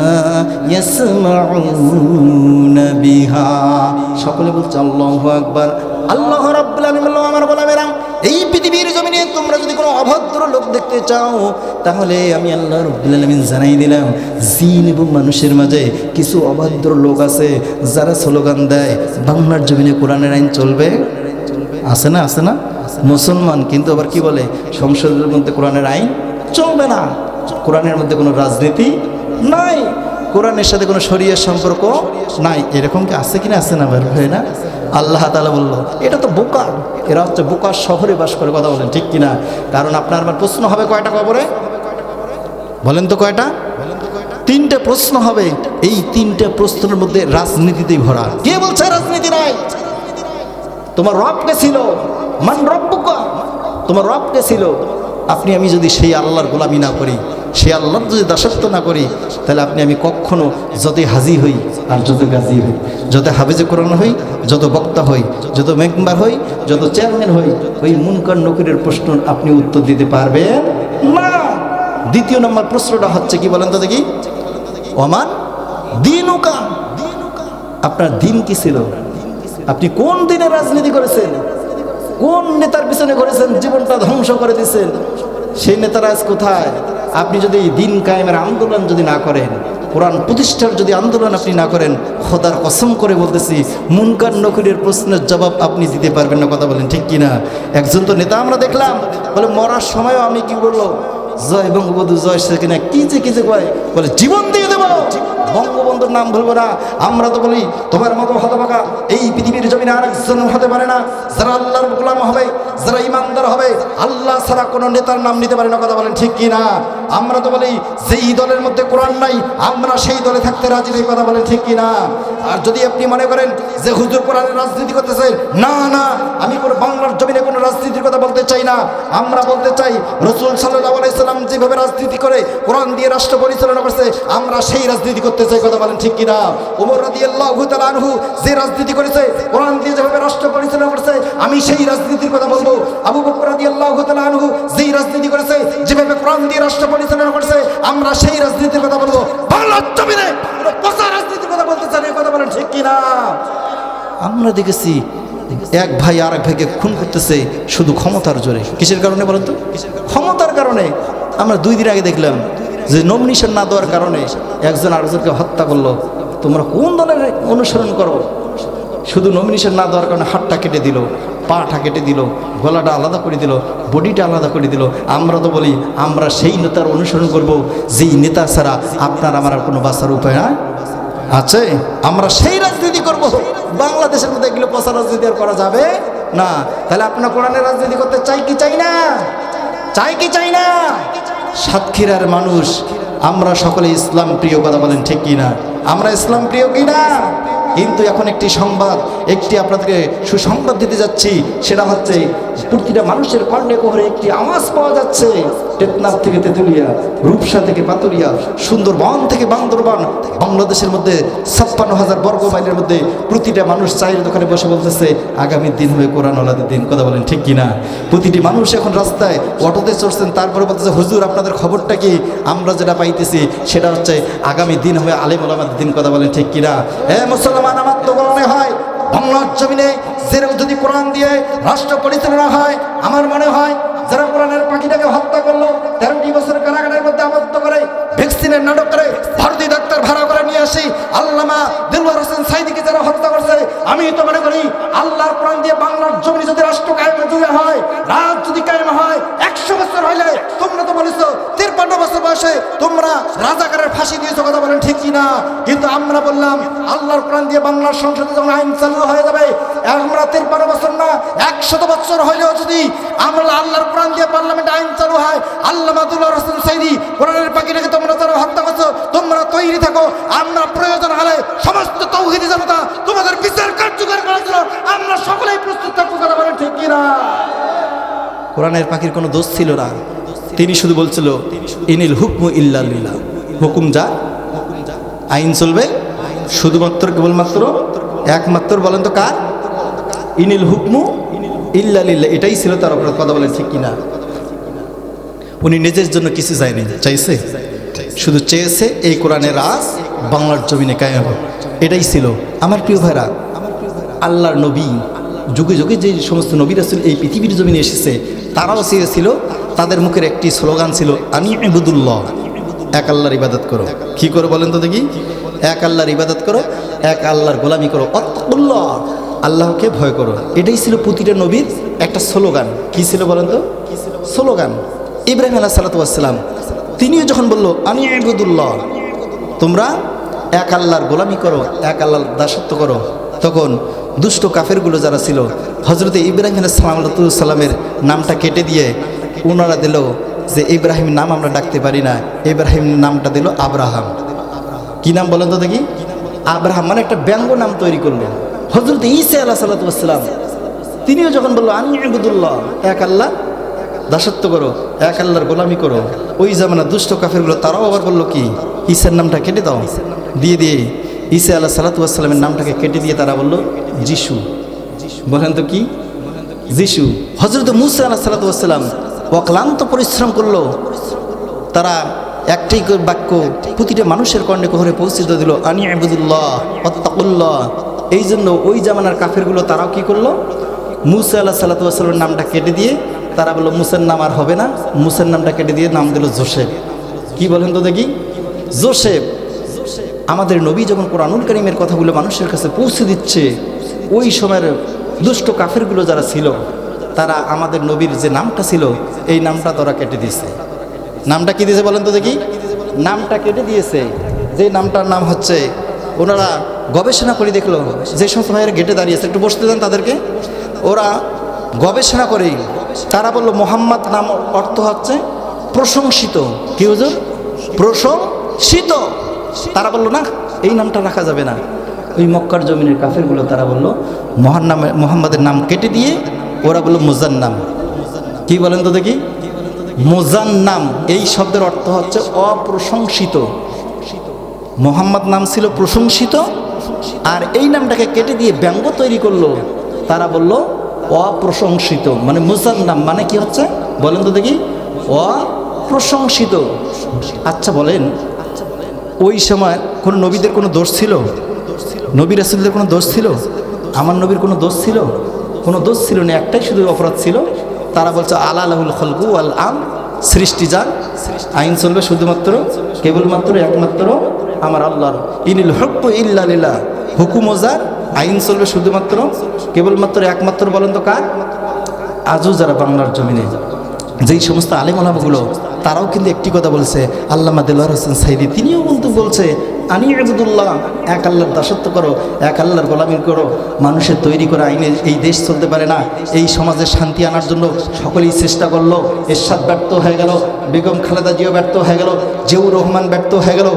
يسمعون بها। সকলে বলছে আল্লাহু আকবার। আল্লাহ রাব্বুল আলামিন বলল আমার গোলামেরা এই পৃথিবীর জমিনে তোমরা যদি কোনো অভদ্র লোক দেখতে চাও, তাহলে আমি আল্লাহ রাব্বুল আলামিন জানাই দিলাম জিন এবং মানুষের মাঝে কিছু অভদ্র লোক আছে যারা স্লোগান দেয় বাংলার জমিনে কোরআনের আইন চলবে। আছে না? আছে না? মুসলমান কিন্তু আবার কি বলে সংসদের মধ্যে কোরআনের আইন চলবে না, কোরআনের মধ্যে কোনো রাজনীতি নাই, কোরআনের সাথে কোনো শরীয়তের সম্পর্ক নাই। এরকম কি আছে কিনা? আছে না ভাই না? আল্লাহ তাআলা বলল এটা তো বোকা, এরা হচ্ছে বোকা শহরে বাস করে। কথা বলেন ঠিক কিনা? কারণ আপনার আমার প্রশ্ন হবে কয়টা কবরে? বলেন তো কয়টা? তিনটে প্রশ্ন হবে। এই তিনটে প্রশ্নের মধ্যে রাজনীতিতেই ভরা। কে বলছে রাজনীতি নাই? তোমার রব কে ছিল? মান রব্বুকা, তোমার রব কে ছিল? আপনি আমি যদি সেই আল্লাহর গোলামি না করি, সেই আল্লাহর যদি দাসত্ব না করি, তাহলে আপনি আমি কখনো যতই হাজি হই আর যত গাজী হই, যত হাফেজে কোরআন হই, যত বক্তা হই, যত মেম্বার হই, যত চেয়ারম্যান হই, ওই মুনকার নকিরের প্রশ্ন আপনি উত্তর দিতে পারবেন না। দ্বিতীয় নম্বর প্রশ্নটা হচ্ছে কি বলেন তো দেখি? ওমান দিনুকা, আপনার দিন কি ছিল? আপনি কোন দিনে রাজনীতি করেছেন? কোন নেতার পিছনে করেছেন? জীবনটা ধ্বংস করে দিয়েছেন। সেই নেতারা আজ কোথায়? আপনি যদি দিন কায়েমের আন্দোলন যদি না করেন, কোরআন প্রতিষ্ঠার যদি আন্দোলন আপনি না করেন, খোদার কসম করে বলতেছি মুনকার নকিরের প্রশ্নের জবাব আপনি দিতে পারবেন না। কথা বলেন ঠিক কিনা? একজন তো নেতা আমরা দেখলাম বলে মরার সময়ও আমি কি বললো জয় বঙ্গবন্ধু জয়, সেখানে কি যে কয় বলে জীবন দিয়ে দেবো, বঙ্গবন্ধুর নাম বলবো না। আমরা তো বলি তোমার মতো হতভাগা এই পৃথিবীর জমিনে আরেকজন হতে পারে না। যারা আল্লাহর গোলাম হবে, যারা ইমানদার হবে, আল্লাহ ছাড়া কোনো নেতার নাম নিতে পারে না। কথা বলেন ঠিক কি না? আমরা তো বলি যেই দলের মধ্যে কোরআন নাই আমরা সেই দলে থাকতে রাজি নেই। কথা বলেন ঠিক কি না? আর যদি আপনি মনে করেন যে হুজুর কোরআনের রাজনীতি করতেছে, না না, আমি কোনো বাংলার জমিনে কোনো রাজনীতির কথা বলতে চাই না। আমরা বলতে চাই রাসূল সাল্লাল্লাহু আলাইহি সাল্লাম যেভাবে রাজনীতি করে কোরআন দিয়ে রাষ্ট্র পরিচালনা করছে, আমরা সেই রাজনীতি করতে চাই। কথা বলেন বলেন ঠিক কিনা? ওমর রাদিয়াল্লাহু তাআলা আনহু যে রাজনীতি করেছে, কোরআন দিয়ে যেভাবে রাষ্ট্র পরিচালনা করেছে, আমি সেই রাজনীতির কথা বলবো। আবু বকর রাদিয়াল্লাহু তাআলা আনহু যেই রাজনীতি করেছে, যেভাবে কোরআন দিয়ে রাষ্ট্র পরিচালনা করেছে, আমরা সেই রাজনীতির কথা বলবো। বাংলার জমিনে কোনো পচা রাজনীতির কথা বলতে চান, এই কথা বলেন ঠিক কিনা? আমরা দেখেছি এক ভাই আর এক ভাইকে খুন করতেছে শুধু ক্ষমতার জোরে। কিসের কারণে বলেন তো? ক্ষমতার কারণে। আমরা 2 দিন আগে দেখলাম যে নমিনেশন না দেওয়ার কারণে একজন আরেকজনকে হত্যা করলো। তোমরা কোন দলের অনুসরণ করো? শুধু নমিনেশন না দেওয়ার কারণে হাতটা কেটে দিল, পাটা কেটে দিল, গলাটা আলাদা করে দিল, বডিটা আলাদা করে দিল। আমরা তো বলি আমরা সেই নেতার অনুসরণ করব যেই নেতা ছাড়া আপনার আমার আর কোনো বাঁচার উপায় নাই আছে। আমরা সেই রাজনীতি করব। বাংলাদেশের মধ্যে এগুলো পচা রাজনীতি আর করা যাবে না। তাহলে আপনারা কোরআনের রাজনীতি করতে চাই কি চাই না? চাই কি চাই না? সাতক্ষীরার মানুষ আমরা সকলে ইসলাম প্রিয়, কথা বলেন ঠিক কিনা? আমরা ইসলাম প্রিয় কিনা? কিন্তু এখন একটি সংবাদ, একটি আপনাদেরকে সুসংবাদ দিতে যাচ্ছি। সেটা হচ্ছে প্রতিটা মানুষের কর্ণে কোহরে একটি আওয়াজ পাওয়া যাচ্ছে। টেকনাফ থেকে তেঁতুলিয়া, রূপসা থেকে পাতুরিয়া, সুন্দরবন থেকে বান্দরবান, বাংলাদেশের মধ্যে 56,000 বর্গ মাইলের মধ্যে প্রতিটা মানুষ চায়ের দোকানে বসে বলতেছে আগামীর দিন হবে কোরআন ওয়ালাদের দিন, কথা বলেন ঠিক কিনা? প্রতিটি মানুষ এখন রাস্তায় অটোতে চড়ছেন, তারপরে বলতেছে হুজুর আপনাদের খবরটা কি? আমরা যেটা পাইতেছি সেটা হচ্ছে আগামী দিন হবে আলেম ওলামাদের দিন, কথা বলেন ঠিক কিনা? মুসলমান, আমার তো মনে হয় বাংলার জমিনে যেরকম যদি কোরআন দিয়ে রাষ্ট্র পরিচালনা হয়, আমার মনে হয় যারা কোরআনের পাখিটাকে হত্যা করলো, 13টি বছর কারাগারের মধ্যে আবদ্ধ করে, ভ্যাকসিনের নাটক করে, ভারতীয় ডাক্তার ভাড়া করে নিয়ে আসি, আল্লামা দেলওয়ার হোসেন সাইদিকে যারা হত্যা করছে, আমি তো মনে করি আল্লাহর কোরআন দিয়ে বাংলার জমিনে যদি রাষ্ট্র কায়েম হয়, রাত যদি কায়েম হয়, 100 বছর হইলে তোমরা তো বলেছো 53 বছর বয়সে তোমরা রাজাকারের ফাঁসি দিয়েছো, কথা বলেন ঠিক কিনা? কিন্তু আমরা বললাম আল্লাহর কোরআন দিয়ে বাংলার সংসদে যখন আইন চালু হয়ে যাবে, আমরা 53 বছর না 100 বছর হইলেও যদি আমরা আল্লাহর কোরআন দিয়ে পার্লামেন্টে আইন চালু হয়, আল্লামা দেলওয়ার হোসেন সাইদি কোরআনের পাখিটাকে তোমরা যারা হত্যা করছো, তোমরা তৈরি থাকো। আমরা প্রয়োজন হলে সমস্ত তৌহিদি জনতা তোমাদের বিচার কার্যকর করার জন্য আমরা সকলেই প্রস্তুত থাকবো, কথা বলেন ঠিক কিনা? কোরআনের পাখির কোনো দোষ ছিল না। তিনি শুধু বলছিল ইনিল হুকমু ইল্লা লিল্লাহ, হুকুম যা, আইন চলবে শুধুমাত্র কেবলমাত্র একমাত্র, বলেন তো কার? ইনিল হুকমু ইল্লা লিল্লাহ, এটাই ছিল তার অপরাধ, কথা বলেন ঠিক কিনা? উনি নিজের জন্য কিছু চাইনি, চাইছে শুধু চেয়েছে এই কোরআনের রাজ বাংলার জমিনে কায়েম হোক, এটাই ছিল। আমার প্রিয় ভাইরা, আল্লাহর নবী যুগে যুগে যে সমস্ত নবী রাসূল এই পৃথিবীর জমিনে এসেছে, তারাও চেয়েছিল, তাদের মুখের একটি স্লোগান ছিল আনি ইবুদুল্লাহ, এক আল্লাহর ইবাদত করো। কি করে বলেন তো দেখি? এক আল্লাহর ইবাদত করো, এক আল্লাহর গোলামি করো, আত্তাকুল্লাহ, আল্লাহকে ভয় করো। এটাই ছিল প্রতিটা নবীর একটা স্লোগান। কি ছিল বলেন তো? স্লোগান। ইব্রাহিম আলাইহিস সালাতু ওয়াস সালাম তিনিও যখন বলল আনি ইবুদুল্লাহ, তোমরা এক আল্লাহর গোলামি করো, এক আল্লাহর দাসত্ব করো, তখন দুষ্ট কাফেরগুলো যারা ছিল, হজরতে ইব্রাহিম আলাইহিস সালামের নামটা কেটে দিয়ে ওনারা দিল যে ইব্রাহিম নাম আমরা ডাকতে পারি না, ইব্রাহিম নামটা দিল আব্রাহাম। কি নাম বলেন তো দেখি? আব্রাহাম, মানে একটা ব্যঙ্গ নাম তৈরি করলো। হজরত ঈসা আলাইহিস সালাম তিনিও যখন বললো আনি ইবুদুল্লাহ, এক আল্লাহ দাসত্ব করো, এক আল্লাহর গোলামি করো, ওই জামানা দুষ্ট কাফেরগুলো তারাও আবার বললো কি ঈসার নামটা কেটে দাও, দিয়ে দিয়ে ঈসা আলাইহিস সালামের নামটাকে কেটে দিয়ে তারা বললো যিশু। বলেন তো কি? যিশু। হজরত মুসা আলাইহিস সালাম অক্লান্ত পরিশ্রম করলো, তারা একটাই বাক্য প্রতিটা মানুষের কর্ণে কোহরে পৌঁছে দিল আনি ইবুদুল্লাহ ওয়াত্তাকুল্লাহ। এই জন্য ওই জামানার কাফেরগুলো তারাও কি করলো? মুসা আলাইহিস সালামের নামটা কেটে দিয়ে তারা বললো মুসার নাম আর হবে না, মুসার নামটা কেটে দিয়ে নাম দিল জোসেফ। কি বলেন তো দেখি? জোসেফ। আমাদের নবী যখন কোরআনুল কারীমের কথাগুলো মানুষের কাছে পৌঁছে দিচ্ছে, ওই সময়ের দুষ্ট কাফেরগুলো যারা ছিল, তারা আমাদের নবীর যে নামটা ছিল এই নামটা তারা কেটে দিয়েছে। নামটা কি দিয়েছে বলেন তো দেখি? নামটা কেটে দিয়েছে। যে নামটার নাম হচ্ছে, ওনারা গবেষণা করে দেখলো, যে সমস্ত ভাইয়ের গেটে দাঁড়িয়েছে একটু বসতে দেন তাদেরকে, ওরা গবেষণা করে তারা বললো মোহাম্মদ নাম অর্থ হচ্ছে প্রশংসিত। কি হুজুর? প্রশংসিত। তারা বললো না, এই নামটা রাখা যাবে না। ওই মক্কার জমিনের কাফেরগুলো তারা বললো মোহাম্মদের নাম কেটে দিয়ে ওরা বললো মুজান্নাম। কি বলেন তো দেখি? মুজান্নাম। এই শব্দের অর্থ হচ্ছে অপ্রশংসিত। মোহাম্মদ নাম ছিল প্রশংসিত, আর এই নামটাকে কেটে দিয়ে ব্যঙ্গ তৈরি করলো। তারা বলল অপ্রশংসিত, মানে মুসার নাম মানে কি হচ্ছে বলেন তো দেখি, অপ্রশংসিত। আচ্ছা বলেন, ওই সময় কোনো নবীদের কোনো দোষ ছিল? নবী রাসূলদের কোনো দোষ ছিল? আমার নবীর কোনো দোষ ছিল? কোনো দোষ ছিল না, একটাই শুধু অপরাধ ছিল। তারা বলছে আলা লাহুল খলকু আল আম, সৃষ্টি যান, আইন চলবে শুধুমাত্র কেবলমাত্র একমাত্র আমার আল্লাহর। ইনিল হুকমু ইল্লা লিল্লাহ, হুকুম ওজার, আইন চলবে শুধুমাত্র কেবলমাত্র একমাত্র বলেন তো কার? আজও যারা বাংলার জমিনে যেই সমস্ত আলেম ওলামাগুলো, তারাও কিন্তু একটি কথা বলছে। আল্লামা দেলোয়ার হোসেন সাইদি তিনিও কিন্তু বলছে আনি আবুদুল্লাহ, এক আল্লাহর দাসত্ব করো, এক আল্লাহর গোলামি করো। মানুষের তৈরি করা আইনে এই দেশ চলতে পারে না। এই সমাজে শান্তি আনার জন্য সকলেই চেষ্টা করলো, এরশাদ ব্যর্থ হয়ে গেল, বেগম খালেদা জিয়াও ব্যর্থ হয়ে গেল, জিয়াউর রহমান ব্যর্থ হয়ে গেল,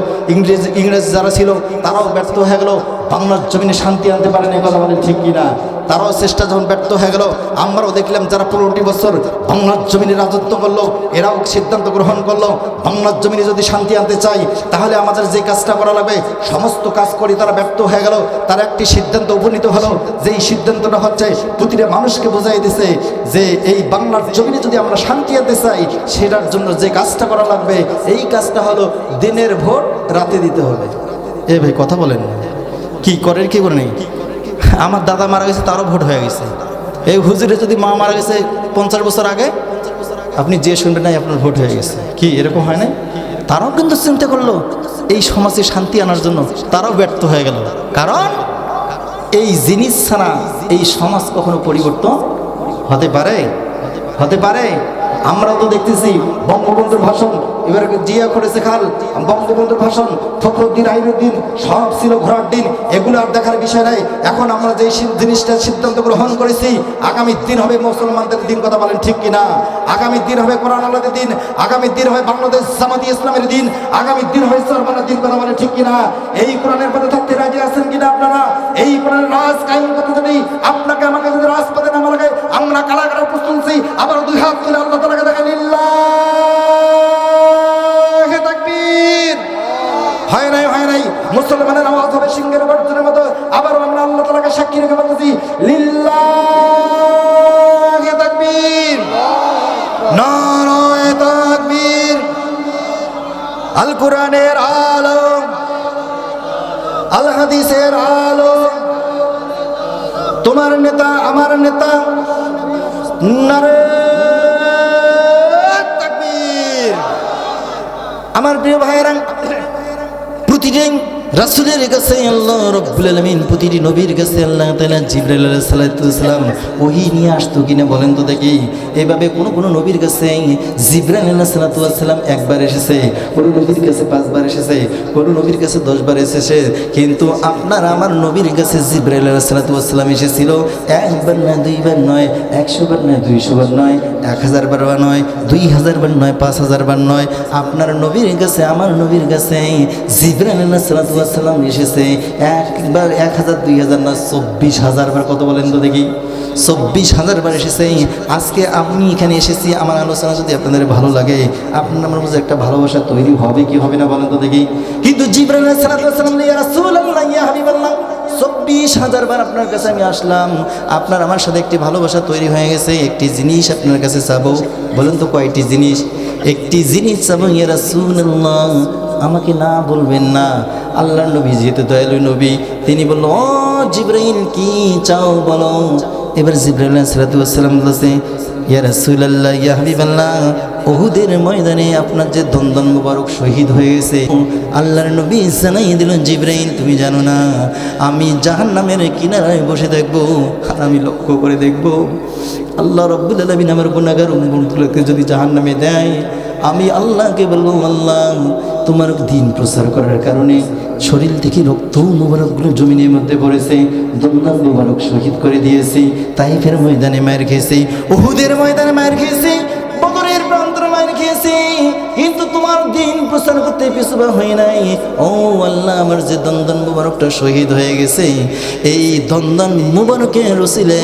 ইংরেজ যারা ছিল তারাও ব্যর্থ হয়ে গেল। বাংলার জমিনে শান্তি আনতে পারেন, এই কথা বলেন ঠিক কিনা? তারাও চেষ্টা যখন ব্যর্থ হয়ে গেল, আমরাও দেখলাম যারা 15টি বছর বাংলার জমিনে রাজত্ব করলো, এরাও সিদ্ধান্ত গ্রহণ করলো বাংলার জমিনে যদি শান্তি আনতে চাই তাহলে আমাদের যে কাজটা করা লাগবে সমস্ত কাজ করি। তারা ব্যর্থ হয়ে গেল, তারা একটি সিদ্ধান্ত উপনীত হলো, যেই সিদ্ধান্তটা হচ্ছে প্রতিটা মানুষকে বোঝাই দিছে যে এই বাংলার জমিনে যদি আমরা শান্তি আনতে চাই সেটার জন্য যে কাজটা করা লাগবে এই কাজটা হলো দিনের ভোট রাতে দিতে হবে। এ ভাই কথা বলেন, কি করেন কি করে নেই? আমার দাদা মারা গেছে, তারও ভোট হয়ে গেছে। এই হুজুরে যদি মা মারা গেছে 50 বছর আগে, আপনি যে শুনবেন নাই আপনার ভোট হয়ে গেছে, কি এরকম হয় না? তারাও কিন্তু চিন্তা করলো এই সমাজে শান্তি আনার জন্য, তারাও ব্যর্থ হয়ে গেল। কারণ এই জিনিস ছাড়া এই সমাজ কখনো পরিবর্তন হতে পারে? হতে পারে? আমরাও তো দেখতেছি বঙ্গবন্ধুর ভাষণ, এবার জিয়া করেছে খাল, বঙ্গবন্ধুর ভাষণ, ফখরুদ্দিন আইনুদ্দিন সব ছিল ঘোরার দিন, এগুলো আর দেখার বিষয় নাই। এখন আমরা যে জিনিসটা সিদ্ধান্ত গ্রহণ করেছি, আগামী দিন হবে মুসলমানদের দিন, কথা বলেন ঠিক কিনা? আগামী দিন হবে কোরআন আল্লাহদের দিন, আগামী দিন হবে বাংলাদেশ জামাতি ইসলামের দিন, আগামী দিন হবে সরমানের দিন, কথা বলেন ঠিক কিনা? এই কোরআনের পথে থাকতে রাজি আছেন কিনা আপনারা? এই কোরআনের রাজ কায়েম করতে যদি আপনাকে আমাকে যদি রাজপথে নামা লাগে, আমরা কালাকারা প্রস্তুত আছি। আবার দুই হাত তুলে আল্লাহ তাআলাকে দেখেন, লিল্লাহি তাকবীর। হয় নাই, হয় নাই, মুসলমানের আওয়াজ হবে সিংহের গর্জনের মতো। আবারও আমরা আল্লাহ তাআলাকে সাক্ষী রেখে বলতেছি, লিল্লাহি তাকবীর, নারায়ে তাকবীর। আল কোরআনের আলো, আল হাদিসের আলো, তোমার নেতা আমার নেতা, নারে তাকবীর। আমার প্রিয় ভাইয়েরা, প্রতিদিন রাসূলের কাছে আল্লাহ রাব্বুল আলামিন, প্রতিটি নবীর কাছে আল্লাহ তাআলা জিবরাইল আলাইহিস সালাম ওহী নিয়ে আসতো কিনা বলেন তো দেখি? এভাবে কোন নবীর কাছে জিবরাইল আলাইহিস সালাম একবার এসেছে, কোন নবীর কাছে 5 বার এসেছে, কোন নবীর কাছে 10 বার এসেছে। কিন্তু আপনার আমার নবীর কাছে জিবরাইল আলাইহিস সালাম এসেছিল একবার না, 2 বার নয়, 100 বার নয়, 200 বার নয়, 1000 বার নয়, 2000 বার নয়, 5000 বার নয়। আপনার নবীর কাছে আমার নবীর কাছে জিবরাইল আলাইহিস সালাম এসেছে একবার 1000, 2000 না, 24,000 বার। কত বলেন তো দেখি? 24,000 বার এসেছে। আজকে আমি এখানে এসেছি, আমার আলোচনা যদি আপনাদের ভালো লাগে, আপনার আমার মধ্যে একটা ভালোবাসা তৈরি হবে কি হবে না বলেন তো দেখি? কিন্তু জিবরাইল আলাইহিস সালাম, ইয়া রাসূলুল্লাহ, ইয়া হাবিবাল্লাহ, 24,000 বার আপনার কাছে আমি আসলাম, আপনার আমার সাথে একটি ভালোবাসা তৈরি হয়ে গেছে। একটি জিনিস আপনার কাছে চাবো, বলেন তো কয়টি জিনিস? একটি জিনিস চাবো ইয়া রাসূলুল্লাহ, আমাকে না বলবেন না। আল্লাহর নবী যেহেতু দয়ালু নবী, তিনি বলল, ও জিবরাইল কি চাও বলো। এবার জিবরাইল আলাইহিস সালাম বলেছে, ইয়া রাসূলুল্লাহ, ইয়া হাবিবাল্লাহ, উহুদের ময়দানে আপনার যে দন্দন মুবারক শহীদ হয়ে গেছে, আল্লাহর নবী জানাই দিল, জিবরাইল তুমি জানো না আমি জাহান্নামের কিনারায় বসে দেখবো, আর আমি লক্ষ্য করে দেখবো আল্লাহ রাব্বুল আলামিন আমার গুনাহগার উম্মতগুলোকে যদি জাহান্নামে দেয়, আমি আল্লাহকে বলবো, আল্লাহ তোমার দিন প্রচার করার কারণে শরীর থেকে রক্ত মুবারকগুলো জমিনের মধ্যে পড়েছে, দন্দন মুবারক শহীদ করে দিয়েছি, তাইফের ময়দানে মায়ের খেয়েছি, উহুদের ময়দানে মায়ের খেয়েছি, বদরের প্রান্তরে মায়ের খেয়েছি, কিন্তু তোমার দিন প্রচার করতে পিছুপা হয় নাই। ও আল্লাহ, আমার যে দন্দন মুবারকটা শহীদ হয়ে গেছে, এই দন্দন মুবারকের ওসিলে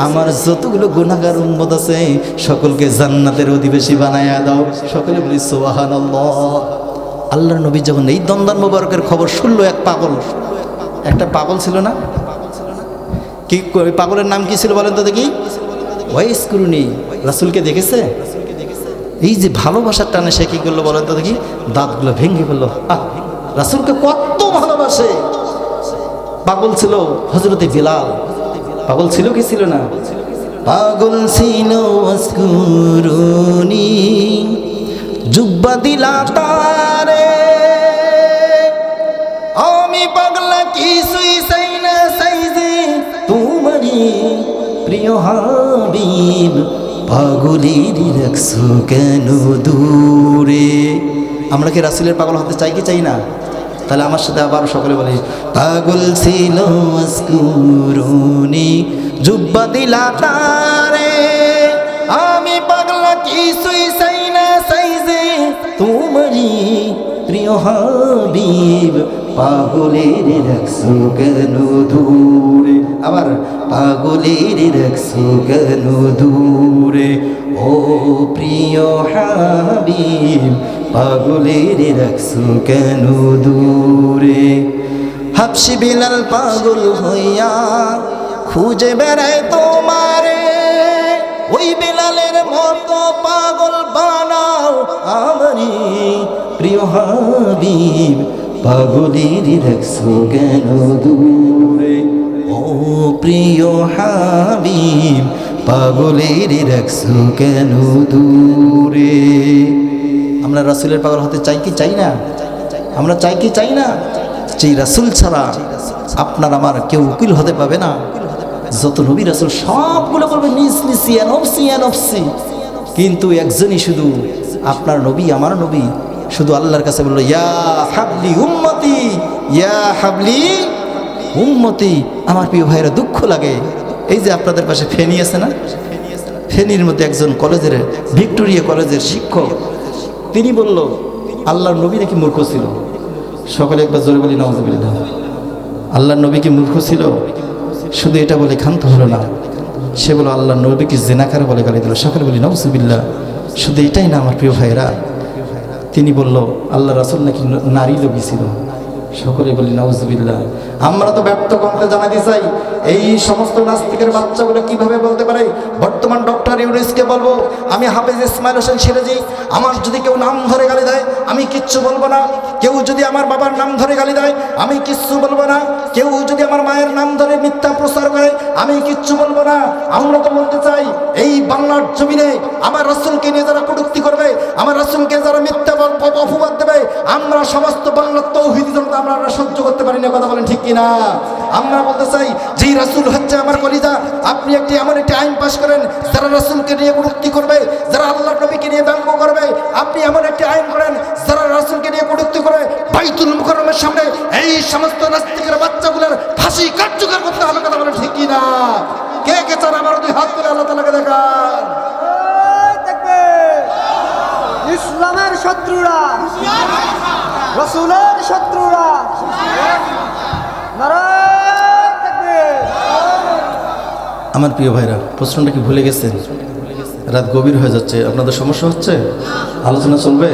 আমার যতগুলো গুনাহগার উম্মত আছে সকলকে জান্নাতের অধিবাসী বানায়া দাও। সকলে বলি সুবহানাল্লাহ। আল্লাহর নবী যখন এই দন্দন মোবারকের খবর শুনলো, একটা পাগল ছিল না, কি ওই পাগলের নাম কি ছিল বলেন তো দেখি? ওয়াইস কুরুনি। রাসূলকে দেখেছে, এই যে ভালোবাসার টানে সে কি করলো বলেন তো দেখি? দাঁতগুলো ভেঙে ফেললো। রাসূলকে কত ভালোবাসে। পাগল ছিল হযরতে বিলাল। পাগল ছিল কি ছিল না? পাগল ছিল ওয়াসকুরুনি, জুব্বা দিলা তারে, আমি পাগলা কিছুই চাই না, চাই যে তোমারই প্রিয় হাবিব, পাগলের রাখছো কেন দূরে। আমরা কি রাসূলের পাগল হতে চাই কি চাই না? তাহলে আমার সাথে আবার সকলে বলি, পাগল ছিল ওয়াসকুরুনি, জুব্বা দিলা তারে, আমি পাগলা কিছুই চাই না, চাই যে তোমারই প্রিয় হাবিব, পাগলের রাখছো কেন দূরে। আবার পাগলের রাখছো কেন দূরে, ও প্রিয় হাবিব, পাগলের রাখছো কেন দূরে। হাবশি বিলাল পাগল হইয়া খুঁজে বেড়ায় তোমারে, ওই বিলালের মতো পাগল বানাও আমারি প্রিয় হাবিব, পাগলের রাখছো কেন দূরে, ও প্রিয় হাবিব, পাগলের রাখছো কেন দূরে। আমরা রাসূলের পাগল হতে চাই কি চাই না? আমরা চাই কি চাই না? যেই রাসূল ছাড়া আপনার আমার কেউ উকিল হতে পাবে না। যত নবী রাসূল সবগুলো বলবে নিজ নিসি নফসি নফসি, কিন্তু একজনই শুধু আপনার নবী, আমার নবী, শুধু আল্লাহর কাছে বললো ইয়া হাবলি উম্মতি, ইয়া হাবলি উম্মতি। আমার প্রিয় ভাইরা দুঃখ লাগে, এই যে আপনাদের পাশে ফেনী আছে না, ফেনীর মধ্যে একজন কলেজের, ভিক্টোরিয়া কলেজের শিক্ষক, তিনি বলল আল্লাহর নবী নাকি মূর্খ ছিল। সকলে একবার জোরে বলি নাউযুবিল্লাহ। আল্লাহর নবী কি মূর্খ ছিল? শুধু এটা বলে ক্ষান্ত হলো না, সে বলো আল্লাহর নবীকে জিনাকার বলে গালি দিল। সকলে বলি নাউযুবিল্লাহ। শুধু এটাই না আমার প্রিয় ভাইরা, তিনি বলল আল্লাহ রাসূল নাকি নারী লোভী ছিল। সকলে বলি নাউযুবিল্লাহ। আমরা তো ব্যর্থ কণ্ঠে জানাতে চাই, এই সমস্ত নাস্তিকের বাচ্চাগুলো কিভাবে বলতে পারে? বর্তমান ডক্টর ইউনূসকে বলবো, আমি হাফেজ ইসমাইল হোসেন সিরাজি, আমার যদি কেউ নাম ধরে গালি দেয় আমি কিচ্ছু বলবো না। কেউ যদি আমার বাবার নাম ধরে গালি দেয় আমি কিচ্ছু বলবো না। কেউ যদি আমার মায়ের নাম ধরে মিথ্যা প্রচার করে আমি কিচ্ছু বলবো না। আমরা তো বলতে চাই, এই বাংলার জমিনে আমার রাসূলকে নিয়ে যারা কটূক্তি করবে, আমার রাসূলকে যারা মিথ্যা অপবাদ দেবে, আমরা সমস্ত বাংলার তৌহিদি জনতা আমরা সহ্য করতে পারি না। কথা বলেন ঠিক কিনা? আমরা বলতে চাই, যেই রাসূল হচ্ছে আমার কলিজা, আপনি এমন একটি আইন পাশ করেন, যারা রাসূলকে নিয়ে কটূক্তি করবে, যারা আল্লাহর নবীকে নিয়ে ব্যঙ্গ করবে, আপনি এমন একটি আইন করেন যারা রাসূলকে নিয়ে কটূক্তি করবে, বাইতুল মুকাররমের সামনে এই সমস্ত নাস্তিকের বাচ্চাগুলোর ফাঁসি কার্যকর করতে হবে। কথা বলেন ঠিক কিনা? কে কে চান আমার দুই হাত তুলে আল্লাহ তাআলাকে দেখান। ইসলামের শত্রুরা, রাসূলের শত্রুরা, নারায়ে তাকবীর। আমার প্রিয় ভাইরা, প্রশ্নটা কি ভুলে গেছেন? রাত গভীর হয়ে যাচ্ছে, আপনাদের সমস্যা হচ্ছে? আলোচনা চলবে?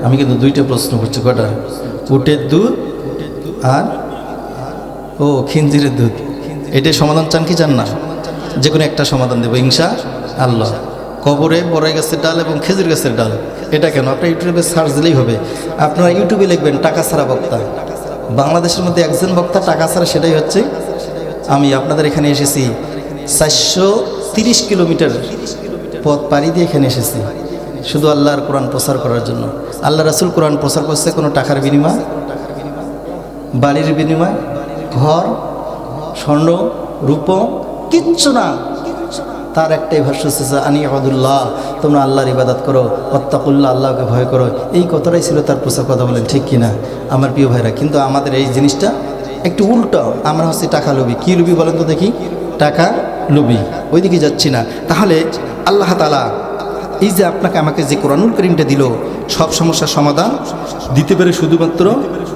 আমি কিন্তু দুইটা প্রশ্ন করছি। কটা? উটের দুধ আর খিনজিরের দুধ, এটাই সমাধান চান কি চান না? যে কোনো একটা সমাধান দেবো ইনশাআল্লাহ। কবরে বড় গাছের ডাল এবং খেজুর গাছের ডাল, এটা কেন? আপনার ইউটিউবে সার্চ দিলেই হবে। আপনারা ইউটিউবে লিখবেন টাকা ছাড়া বক্তা। বাংলাদেশের মধ্যে একজন বক্তা টাকা ছাড়া, সেটাই হচ্ছে আমি। আপনাদের এখানে এসেছি 430 কিলোমিটার পথ পাড়ি দিয়ে এখানে এসেছি শুধু আল্লাহর কোরআন প্রচার করার জন্য। আল্লাহ রাসূল কোরআন প্রচার করছে কোনো টাকার বিনিময়, বাড়ির বিনিময়, ঘর, স্বর্ণ, রূপ কিচ্ছু না। তার একটাই ভাষ্য হচ্ছে আনি আবুদুল্লাহ, তোমরা আল্লাহর ইবাদত করো, ওয়াত্তাকুল্লাহ, আল্লাহকে ভয় করো। এই কথাটাই ছিল তার প্রচার। কথা বলেন ঠিক কিনা আমার প্রিয় ভাইরা? কিন্তু আমাদের এই জিনিসটা একটু উল্টো। আমরা হচ্ছে টাকা লোভী। কী লোভী বলেন তো দেখি? টাকা লোভী, ওইদিকে যাচ্ছি না। তাহলে আল্লাহ তাআলা এই যে আপনাকে আমাকে যে কোরআনুল কারীমটা দিল, সব সমস্যার সমাধান দিতে পারে শুধুমাত্র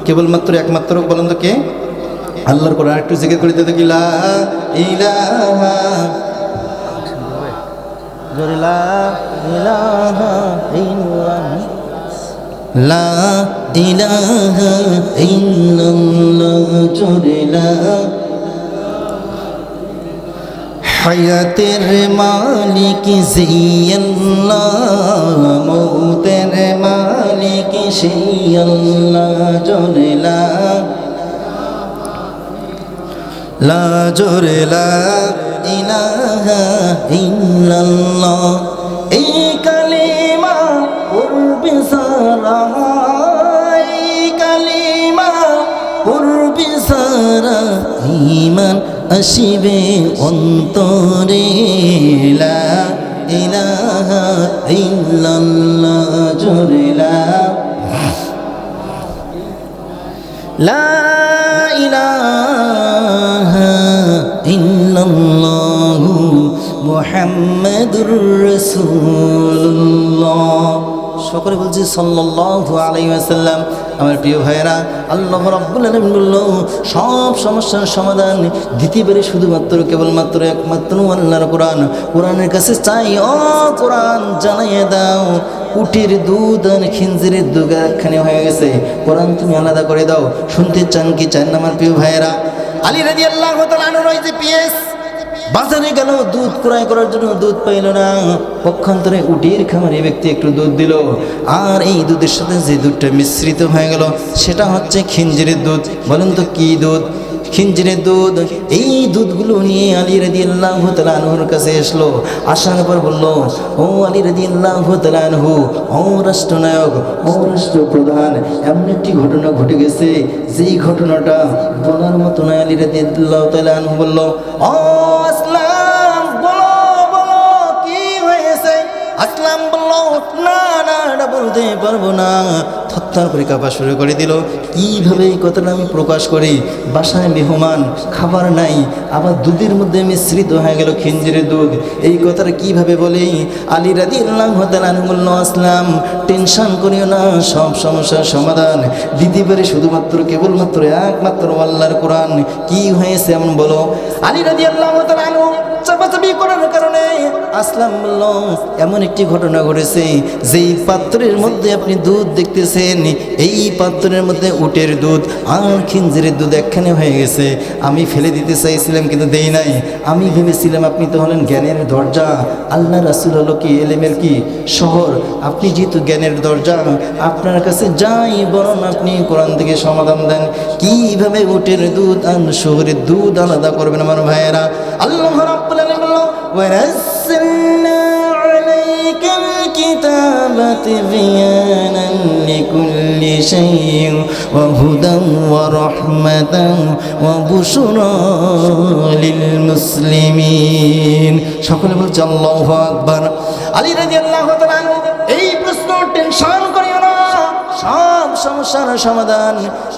কেবলমাত্র একমাত্র বলেন তো কে? আল্লাহর কোরআন একটু জিকির করে দিতে কি লা ইলাহা লা ইলাহা ইল্লাল্লাহ লা ইলাহা ইল্লাল্লাহ জোরে লা হায়াতের মালিক জিয়াল্লাহ মৌতের মালিক সেই আল্লাহ জোরে লা জোরে লা ইলাহা ইল্লাল্লাহ এই কালিমা পড়বে সারা এই কালিমা পড়বে সারা ঈমান আসিবে অন্তরে লা ইলাহা ইল্লাল্লাহ জোরে লা ইলাহা ইল্লাল্লাহু মুহাম্মাদুর রাসূলুল্লাহ। সকলে বলছি সাল্লাল্লাহু আলাইহি ওয়াসাল্লাম। আমার প্রিয় ভাইয়েরা, আল্লাহ রাব্বুল আলামিন বলল সব সমস্যার সমাধান দিতে পারে শুধুমাত্র কেবলমাত্র একমাত্র আল্লাহর কোরআন। কোরআনের কাছে চাই, ও কোরআন জানাইয়ে দাও উটের দুধ আর খিনজিরের দুধ একখানে হয়ে গেছে, কোরআন তুমি আলাদা করে দাও। শুনতে চান কি চান না আমার প্রিয় ভাইয়েরা? আলী রাদিয়াল্লাহু তাআলা আনহু যে পিএস বাজারে গেল দুধ ক্রয় করার জন্য, দুধ পাইল না। পক্ষান্তরে উটের খামারে ব্যক্তি একটু দুধ দিল, আর এই দুধের সাথে যে দুধটা মিশ্রিত হয়ে গেল সেটা হচ্ছে খিনজিরের দুধ। বলেন তো কি দুধ? খিনজিরের দুধ। এই দুধগুলো নিয়ে আলী রাদিয়াল্লাহু তাআলা আনহুর কাছে আসলো। আসার পর বলল, ও আলী রাদিয়াল্লাহু তাআলা আনহু, ও রাষ্ট্রনায়ক, ও রাষ্ট্রপ্রধান, এমন একটি ঘটনা ঘটে গেছে যেই ঘটনাটা বলার মতো নয়। আলী রাদিয়াল্লাহু তাআলা আনহু বলল, ও আসলাম, বলো বলো কি হয়েছে? আসলাম বলল, না না, এটা বলতে পারবো না। থরথর করে কাঁপা শুরু করে দিল। কিভাবে এই কথাটা আমি প্রকাশ করি? বাসায় মেহমান, খাবার নাই, আবার দুধের মধ্যে মিশ্রিত হয়ে গেল খিনজিরের দুধ, এই কথাটা কিভাবে বলি? আলী রাদিয়াল্লাহু তাআলা আনহু বলল, আসলাম টেনশন করিও না, সব সমস্যার সমাধান দিতে পারে শুধুমাত্র কেবলমাত্র একমাত্র আল্লাহর কোরআন। কি হয়েছে এমন বলো? আলী রাদিয়াল্লাহু তাআলা আনহু চাপাচাপি করার কারণে আসলাম বলল, এমন একটি ঘটনা ঘটেছে, যেই পাত্রের মধ্যে আপনি দুধ দেখতেছেন এই পাত্রের মধ্যে উটের দুধ আর খিনজিরের দুধ একখানে হয়ে গেছে। আমি ফেলে দিতে চাইছিলাম কিন্তু দেই নাই। আমি ভেবেছিলাম আপনি তো হলেন জ্ঞানের দরজা, আল্লাহ রাসূল হলো কি এলেমের কি শহর। আপনি যেহেতু জ্ঞানের দরজা, আপনার কাছে যাই বরং আপনি কোরআন থেকে সমাধান দেন। কিভাবে উটের দুধ আর শহরের দুধ আলাদা করবেন আমার ভাইয়েরা? আল্লাহ রাব্বুল আলামিন বলল, ওয়ানাজ্জালনা আলাইকাল কিতাবা তিবয়ানান লিকুল্লি শাইইন ওয়া হুদান ওয়া রাহমাতান ওয়া বুশরা লিল মুসলিমিন। সকলে বলছে আল্লাহু আকবার। আলী রাদিয়াল্লাহু তাআলা এই প্রশ্ন টেনশন করিও না, সব সমস্যার সমাধান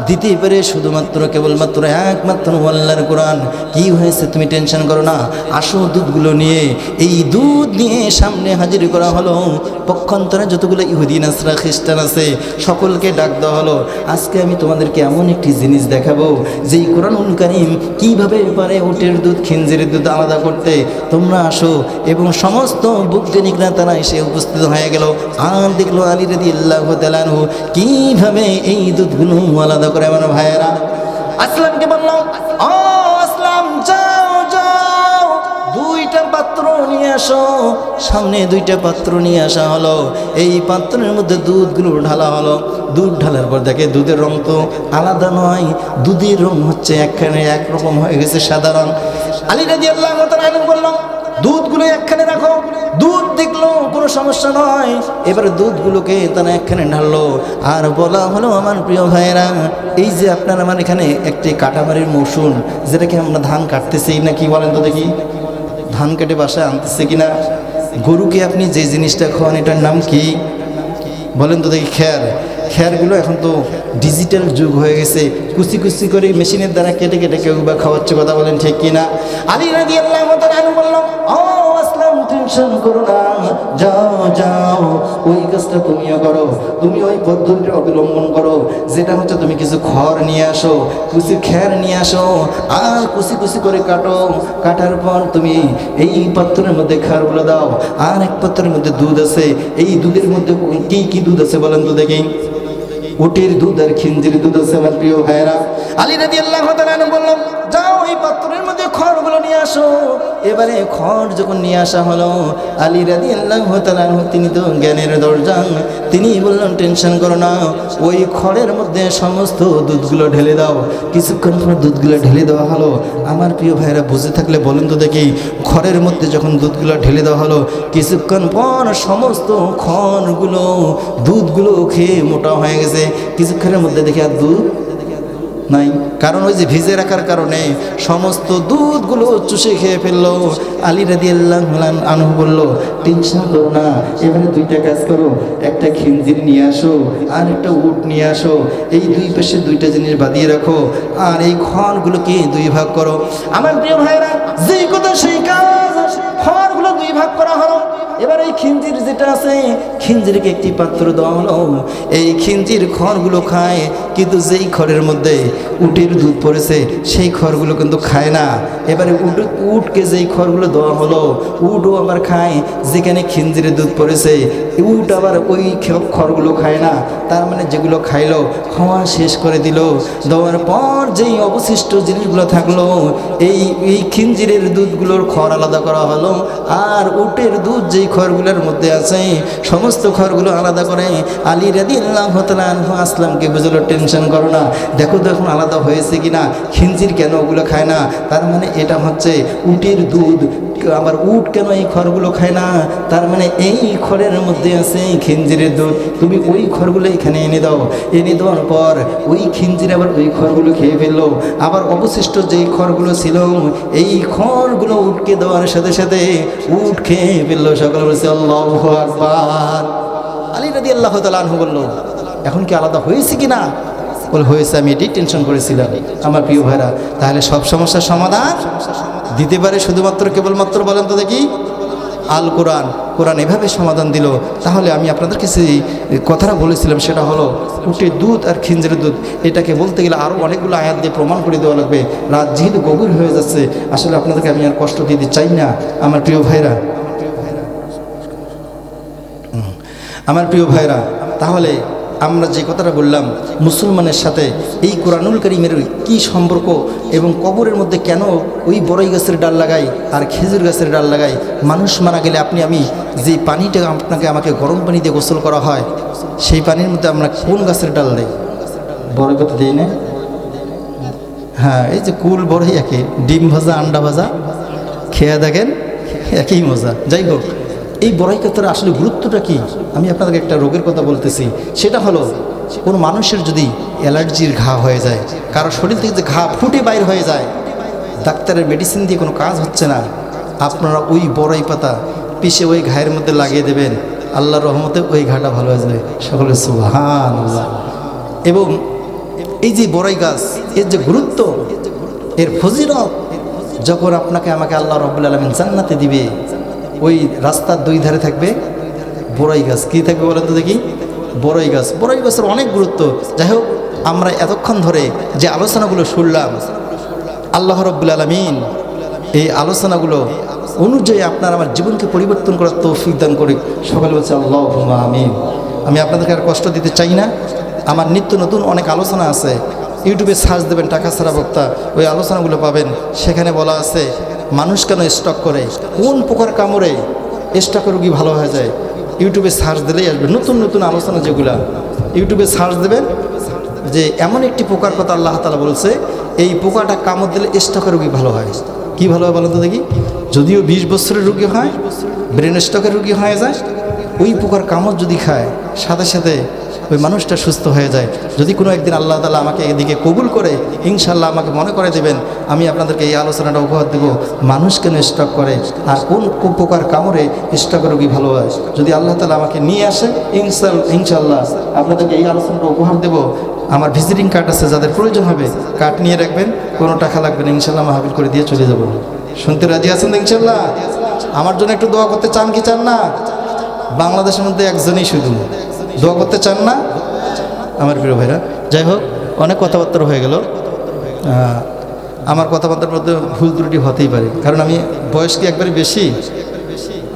দিতে পারে শুধুমাত্র কেবলমাত্র একমাত্র আল্লাহর কোরআন। কি হয়েছে তুমি টেনশন করো না, আসো দুধগুলো নিয়ে। এই দুধ নিয়ে সামনে হাজির করা হলো। পক্ষান্তরে যতগুলো ইহুদি নাসরা খ্রিস্টান আছে সকলকে ডাক দেওয়া হলো। আজকে আমি তোমাদেরকে এমন একটি জিনিস দেখাবো যেই কোরআনুল কারীম কিভাবে পারে উটের দুধ খিনজিরের দুধ আলাদা করতে। তোমরা আসো। এবং সমস্ত বৈজ্ঞানিকরা তারা এসে উপস্থিত হয়ে গেল। আর দেখলো আলী রাদিয়াল্লাহু তাআলা আনহু কিভাবে এই দুধগুলো আলাদা করে। আমার ভাইয়েরা, আসলামকে বলল, ও আসলাম, যাও যাও দুইটা পাত্র নিয়ে আসো। সামনে দুইটা পাত্র নিয়ে আসা হলো। এই পাত্রের মধ্যে দুধগুলো ঢালা হলো। দুধ ঢালার পর দেখে দুধের রং তো আলাদা নয়, দুধের রং হচ্ছে একখানে একরকম হয়ে গেছে, সাদা রং। আলী রাদিয়াল্লাহু তাআলা আনহু বলল, দুধগুলো একখানে রাখো। দুধ দেখলো কোনো সমস্যা নয়। এবারে দুধগুলোকে তারা একখানে ঢাললো। আর বলা হলো, আমার প্রিয় ভাইয়েরা, এই যে আপনার আমার এখানে একটি কাটামারির মৌসুম, যেটাকে আমরা ধান কাটতেছি না, কি বলেন তো দেখি? ধান কেটে বাসায় আনতেছে কিনা? গরুকে আপনি যে জিনিসটা খাওয়ান এটার নাম কি বলেন তো দেখি? খ্যার। খ্যারগুলো এখন তো ডিজিটাল যুগ হয়ে গেছে, কুচি কুচি করে মেশিনের দ্বারা কেটে কেটে কেউ বা খাওয়াচ্ছে, কথা বলেন ঠিক কিনা? আলী রাদিয়াল্লাহু তাআলা আনহু বলল, ও আসলাম, টেনশন করো না, যাও যাও ওই কাজটা তুমিও করো। তুমি ওই পদ্ধতিটা অবলম্বন করো, যেটা হচ্ছে তুমি কিছু খড় নিয়ে আসো, কুচি খ্যার নিয়ে আসো, আর কুচি কুচি করে কাটো। কাটার পর তুমি এই পাত্রের মধ্যে খ্যারগুলো দাও। আর এক পাত্রের মধ্যে দুধ আছে, এই দুধের মধ্যে কি কি দুধ আছে বলেন তো দেখি? উটের দুধ আর খিঞ্জির দুধ আছে আমার প্রিয় ভাইরা। আলী রাদিয়াল্লাহু তাআলা আনহু বলল, যাও ওই পাত্রের মধ্যে খড়গুলো নিয়ে আসো। এবারে খড় যখন নিয়ে আসা হলো, আলী রাদিয়াল্লাহু তাআলা আনহু তিনি তো জ্ঞানের দরজা, তিনি বললেন টেনশন করো না, ওই খড়ের মধ্যে সমস্ত দুধগুলো ঢেলে দাও। কিছুক্ষণ পর দুধগুলো ঢেলে দেওয়া হলো। আমার প্রিয় ভাইরা বুঝে থাকলে বলুন তো দেখি, খড়ের মধ্যে যখন দুধগুলো ঢেলে দেওয়া হলো, কিছুক্ষণ পর সমস্ত খড়গুলো দুধগুলো খেয়ে মোটা হয়ে গেছে। কিছুক্ষণের মধ্যে দেখি আর দুধ নাই, কারণ ওই যে ভিজে রাখার কারণে সমস্ত দুধগুলো চুষে খেয়ে ফেললো। আলী রাদিয়াল্লাহু আনহু বলল, টেনশন করো না, এবারে দুইটা কাজ করো, একটা খিঞ্জির নিয়ে আসো আর একটা উট নিয়ে আসো। এই দুই পাশে দুইটা জিনিস বাঁধিয়ে রাখো আর এই খড়গুলোকে দুই ভাগ করো। আমার প্রিয় ভাইরা, যেই কথা সেই কাজ, খড়গুলো দুই ভাগ করা হলো। এবার এই খিঞ্জির যেটা আছে, খিঞ্জিরকে একটি পাত্র দেওয়া হলো। এই খিঞ্জির খড়গুলো খায়, কিন্তু যেই খড়ের মধ্যে উটের দুধ পড়েছে সেই খড়গুলো কিন্তু খায় না। এবারে উটকে যেই খড়গুলো দেওয়া হলো, উটও আবার খায় যেখানে খিঞ্জিরের দুধ পড়েছে, উট আবার ওই খড়গুলো খায় না। তার মানে যেগুলো খাইলো খাওয়া শেষ করে দিল। দেওয়ার পর যেই অবশিষ্ট জিনিসগুলো থাকলো, এই খিঞ্জিরের দুধগুলোর খড় আলাদা করা হলো, আর উটের দুধ যেই খড়গুলোর মধ্যে আছে সমস্ত খড়গুলো আলাদা করে আলী রাদিয়াল্লাহু তাআলা আনহু আসলামকে বুঝলো, টেনশন করো না, দেখো তো এখন আলাদা হয়েছে কিনা, খিঞ্জির কেন ওগুলো খায় না। তার মানে এটা হচ্ছে উটের দুধ, আবার উট কেন এই খড়গুলো খায় না, তার মানে এই খড়ের মধ্যে আছে খিঞ্জিরের দুধ। তুমি ওই খড়গুলো এখানে এনে দাও। এনে দেওয়ার পর ওই খিঞ্জির আবার ওই খড়গুলো খেয়ে ফেললো। আবার অবশিষ্ট যেই খড়গুলো ছিল, এই খড়গুলো উটকে দেওয়ার সাথে সাথে উট খেয়ে ফেললো। সকলে বলছে আল্লাহু আকবার। আলী রাদিয়াল্লাহু তাআলা আনহু বলল, এখন কি আলাদা হয়েছে কিনা? বলে হয়েছে, আমি এটাই টেনশন করেছিলাম। আমার প্রিয় ভাইরা, তাহলে সব সমস্যার সমাধান দিতে পারে শুধুমাত্র কেবলমাত্র বলেন তো দেখি আল কোরআন। কোরআন এভাবে সমাধান দিল। তাহলে আমি আপনাদের কাছে কথাটা বলেছিলাম, সেটা হলো উটের দুধ আর খিঞ্জিরের দুধ। এটাকে বলতে গেলে আরও অনেকগুলো আয়াত দিয়ে প্রমাণ করে দেওয়া লাগবে। রাত যেহেতু গভীর হয়ে যাচ্ছে, আসলে আপনাদেরকে আমি আর কষ্ট দিতে চাই না। আমার প্রিয় ভাইরা, তাহলে আমরা যে কথাটা বললাম, মুসলমানের সাথে এই কোরআনুল কারীমের কি সম্পর্ক, এবং কবরের মধ্যে কেন ওই বড়ই গাছের ডাল লাগাই আর খেজুর গাছের ডাল লাগাই। মানুষ মারা গেলে আমি যে পানিটা আমাকে গরম পানি দিয়ে গোসল করা হয়, সেই পানির মধ্যে আমরা কোন গাছের ডাল দেই? বড়ই কথা দিই না? হ্যাঁ, এই যে কুল বড়ই একই, ডিম ভাজা আন্ডা ভাজা খেয়ে দেখেন, একই মজা। যাই হোক, এই বড়ই কথার আসলে গুরুত্বটা কি, আমি আপনাদেরকে একটা রোগের কথা বলতেছি। সেটা হলো, কোনো মানুষের যদি অ্যালার্জির ঘা হয়ে যায়, কারো শরীর থেকে যে ঘা ফুটে বাইর হয়ে যায়, ডাক্তারের মেডিসিন দিয়ে কোনো কাজ হচ্ছে না, আপনারা ওই বড়ই পাতা পিষে ওই ঘায়ের মধ্যে লাগিয়ে দেবেন, আল্লাহর রহমতে ওই ঘাটা ভালো হয়ে যাবে। সকলে সুবহানাল্লাহ। এবং এই যে বড়ই গাছ, এর যে গুরুত্ব, এর ফজিলত, যখন আপনাকে আমাকে আল্লাহ রাব্বুল আলামিন জান্নাতে দিবে, ওই রাস্তার দুই ধারে থাকবে বড়ই গাছ। কী থাকবে বলেন তো দেখি? বড়ই গাছ। বড়ই গাছের অনেক গুরুত্ব। যাই হোক, আমরা এতক্ষণ ধরে যে আলোচনাগুলো শুনলাম, আল্লাহ রাব্বুল আলামিন এই আলোচনাগুলো অনুযায়ী আপনার আমার জীবনকে পরিবর্তন করার তৌফিক দান করে। সকালে বলছে আল্লাহুম্মা আমিন। আমি আপনাদেরকে আর কষ্ট দিতে চাই না। আমার নিত্য নতুন অনেক আলোচনা আছে, ইউটিউবে সার্চ দেবেন টাকা ছাড়া বক্তা, ওই আলোচনাগুলো পাবেন। সেখানে বলা আছে মানুষ কেন স্টক করে, কোন পোকার কামড়ে স্টকের রোগী ভালো হয়ে যায়। ইউটিউবে সার্চ দিলেই আসবে নতুন নতুন আলোচনা। যেগুলা ইউটিউবে সার্চ দেবেন, যে এমন একটি পোকার কথা আল্লাহ তাআলা বলছে, এই পোকাটা কামড় দিলে স্টকের রোগী ভালো হয়। কি ভালো হয় বলেন তো দেখি? যদিও 20 বছরের রোগী হয়, ব্রেন স্টকের রোগী হয়ে যায়, ওই পোকার কামড় যদি খায়, সাথে সাথে ওই মানুষটা সুস্থ হয়ে যায়। যদি কোনো একদিন আল্লাহ তাআলা আমাকে এদিকে কবুল করে, ইনশাআল্লাহ আমাকে মনে করে দেবেন, আমি আপনাদেরকে এই আলোচনাটা উপহার দেব, মানুষ কেন স্টক করে আর কোন পোকার কামড়ে স্টকের রোগী ভালো হয়। যদি আল্লাহ তাআলা আমাকে নিয়ে আসে, ইনশাআল্লাহ আপনাদেরকে এই আলোচনাটা উপহার দেব। আমার ভিজিটিং কার্ড আছে, যাদের প্রয়োজন হবে কার্ড নিয়ে রাখবেন, কোনো টাকা লাগবে না, ইনশাআল্লাহ মাহফিল করে দিয়ে চলে যাব। শুনতে রাজি আছেন ইনশাআল্লাহ? আমার জন্য একটু দোয়া করতে চান কি চান না? বাংলাদেশের মধ্যে একজনই শুধু দোয়া করতে চান না আমার প্রিয় ভাইরা। যাই হোক, অনেক কথাবার্তা হয়ে গেল। আমার কথাবার্তার মধ্যে ভুল ত্রুটি হতেই পারে, কারণ আমি বয়স কি একবারে বেশি?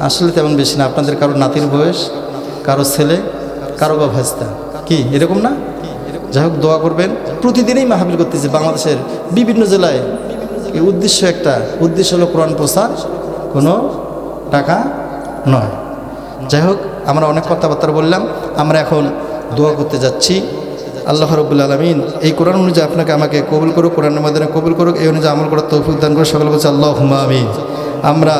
আসলে তেমন বেশি না। আপনাদের কারো নাতির বয়স, কারো ছেলে, কারো বা ভাস্তা, কি এরকম না? যাই হোক দোয়া করবেন। প্রতিদিনই মাহফিল করতেছি বাংলাদেশের বিভিন্ন জেলায়। এই উদ্দেশ্য হলো কোরআন প্রচার, কোনো টাকা নয়। যাই হোক আমরা অনেক কথাবার্তা বললাম, আমরা এখন দোয়া করতে যাচ্ছি। আল্লাহ রাব্বুল আলামিন এই কোরআন অনুযায়ী আপনাকে আমাকে কবুল করুক, কোরআনের মাধ্যমে কবুল করুক, এই অনুযায়ী আমল করার তৌফিক দান করে। সকল বলছে আল্লাহুম্মা আমিন। আমরা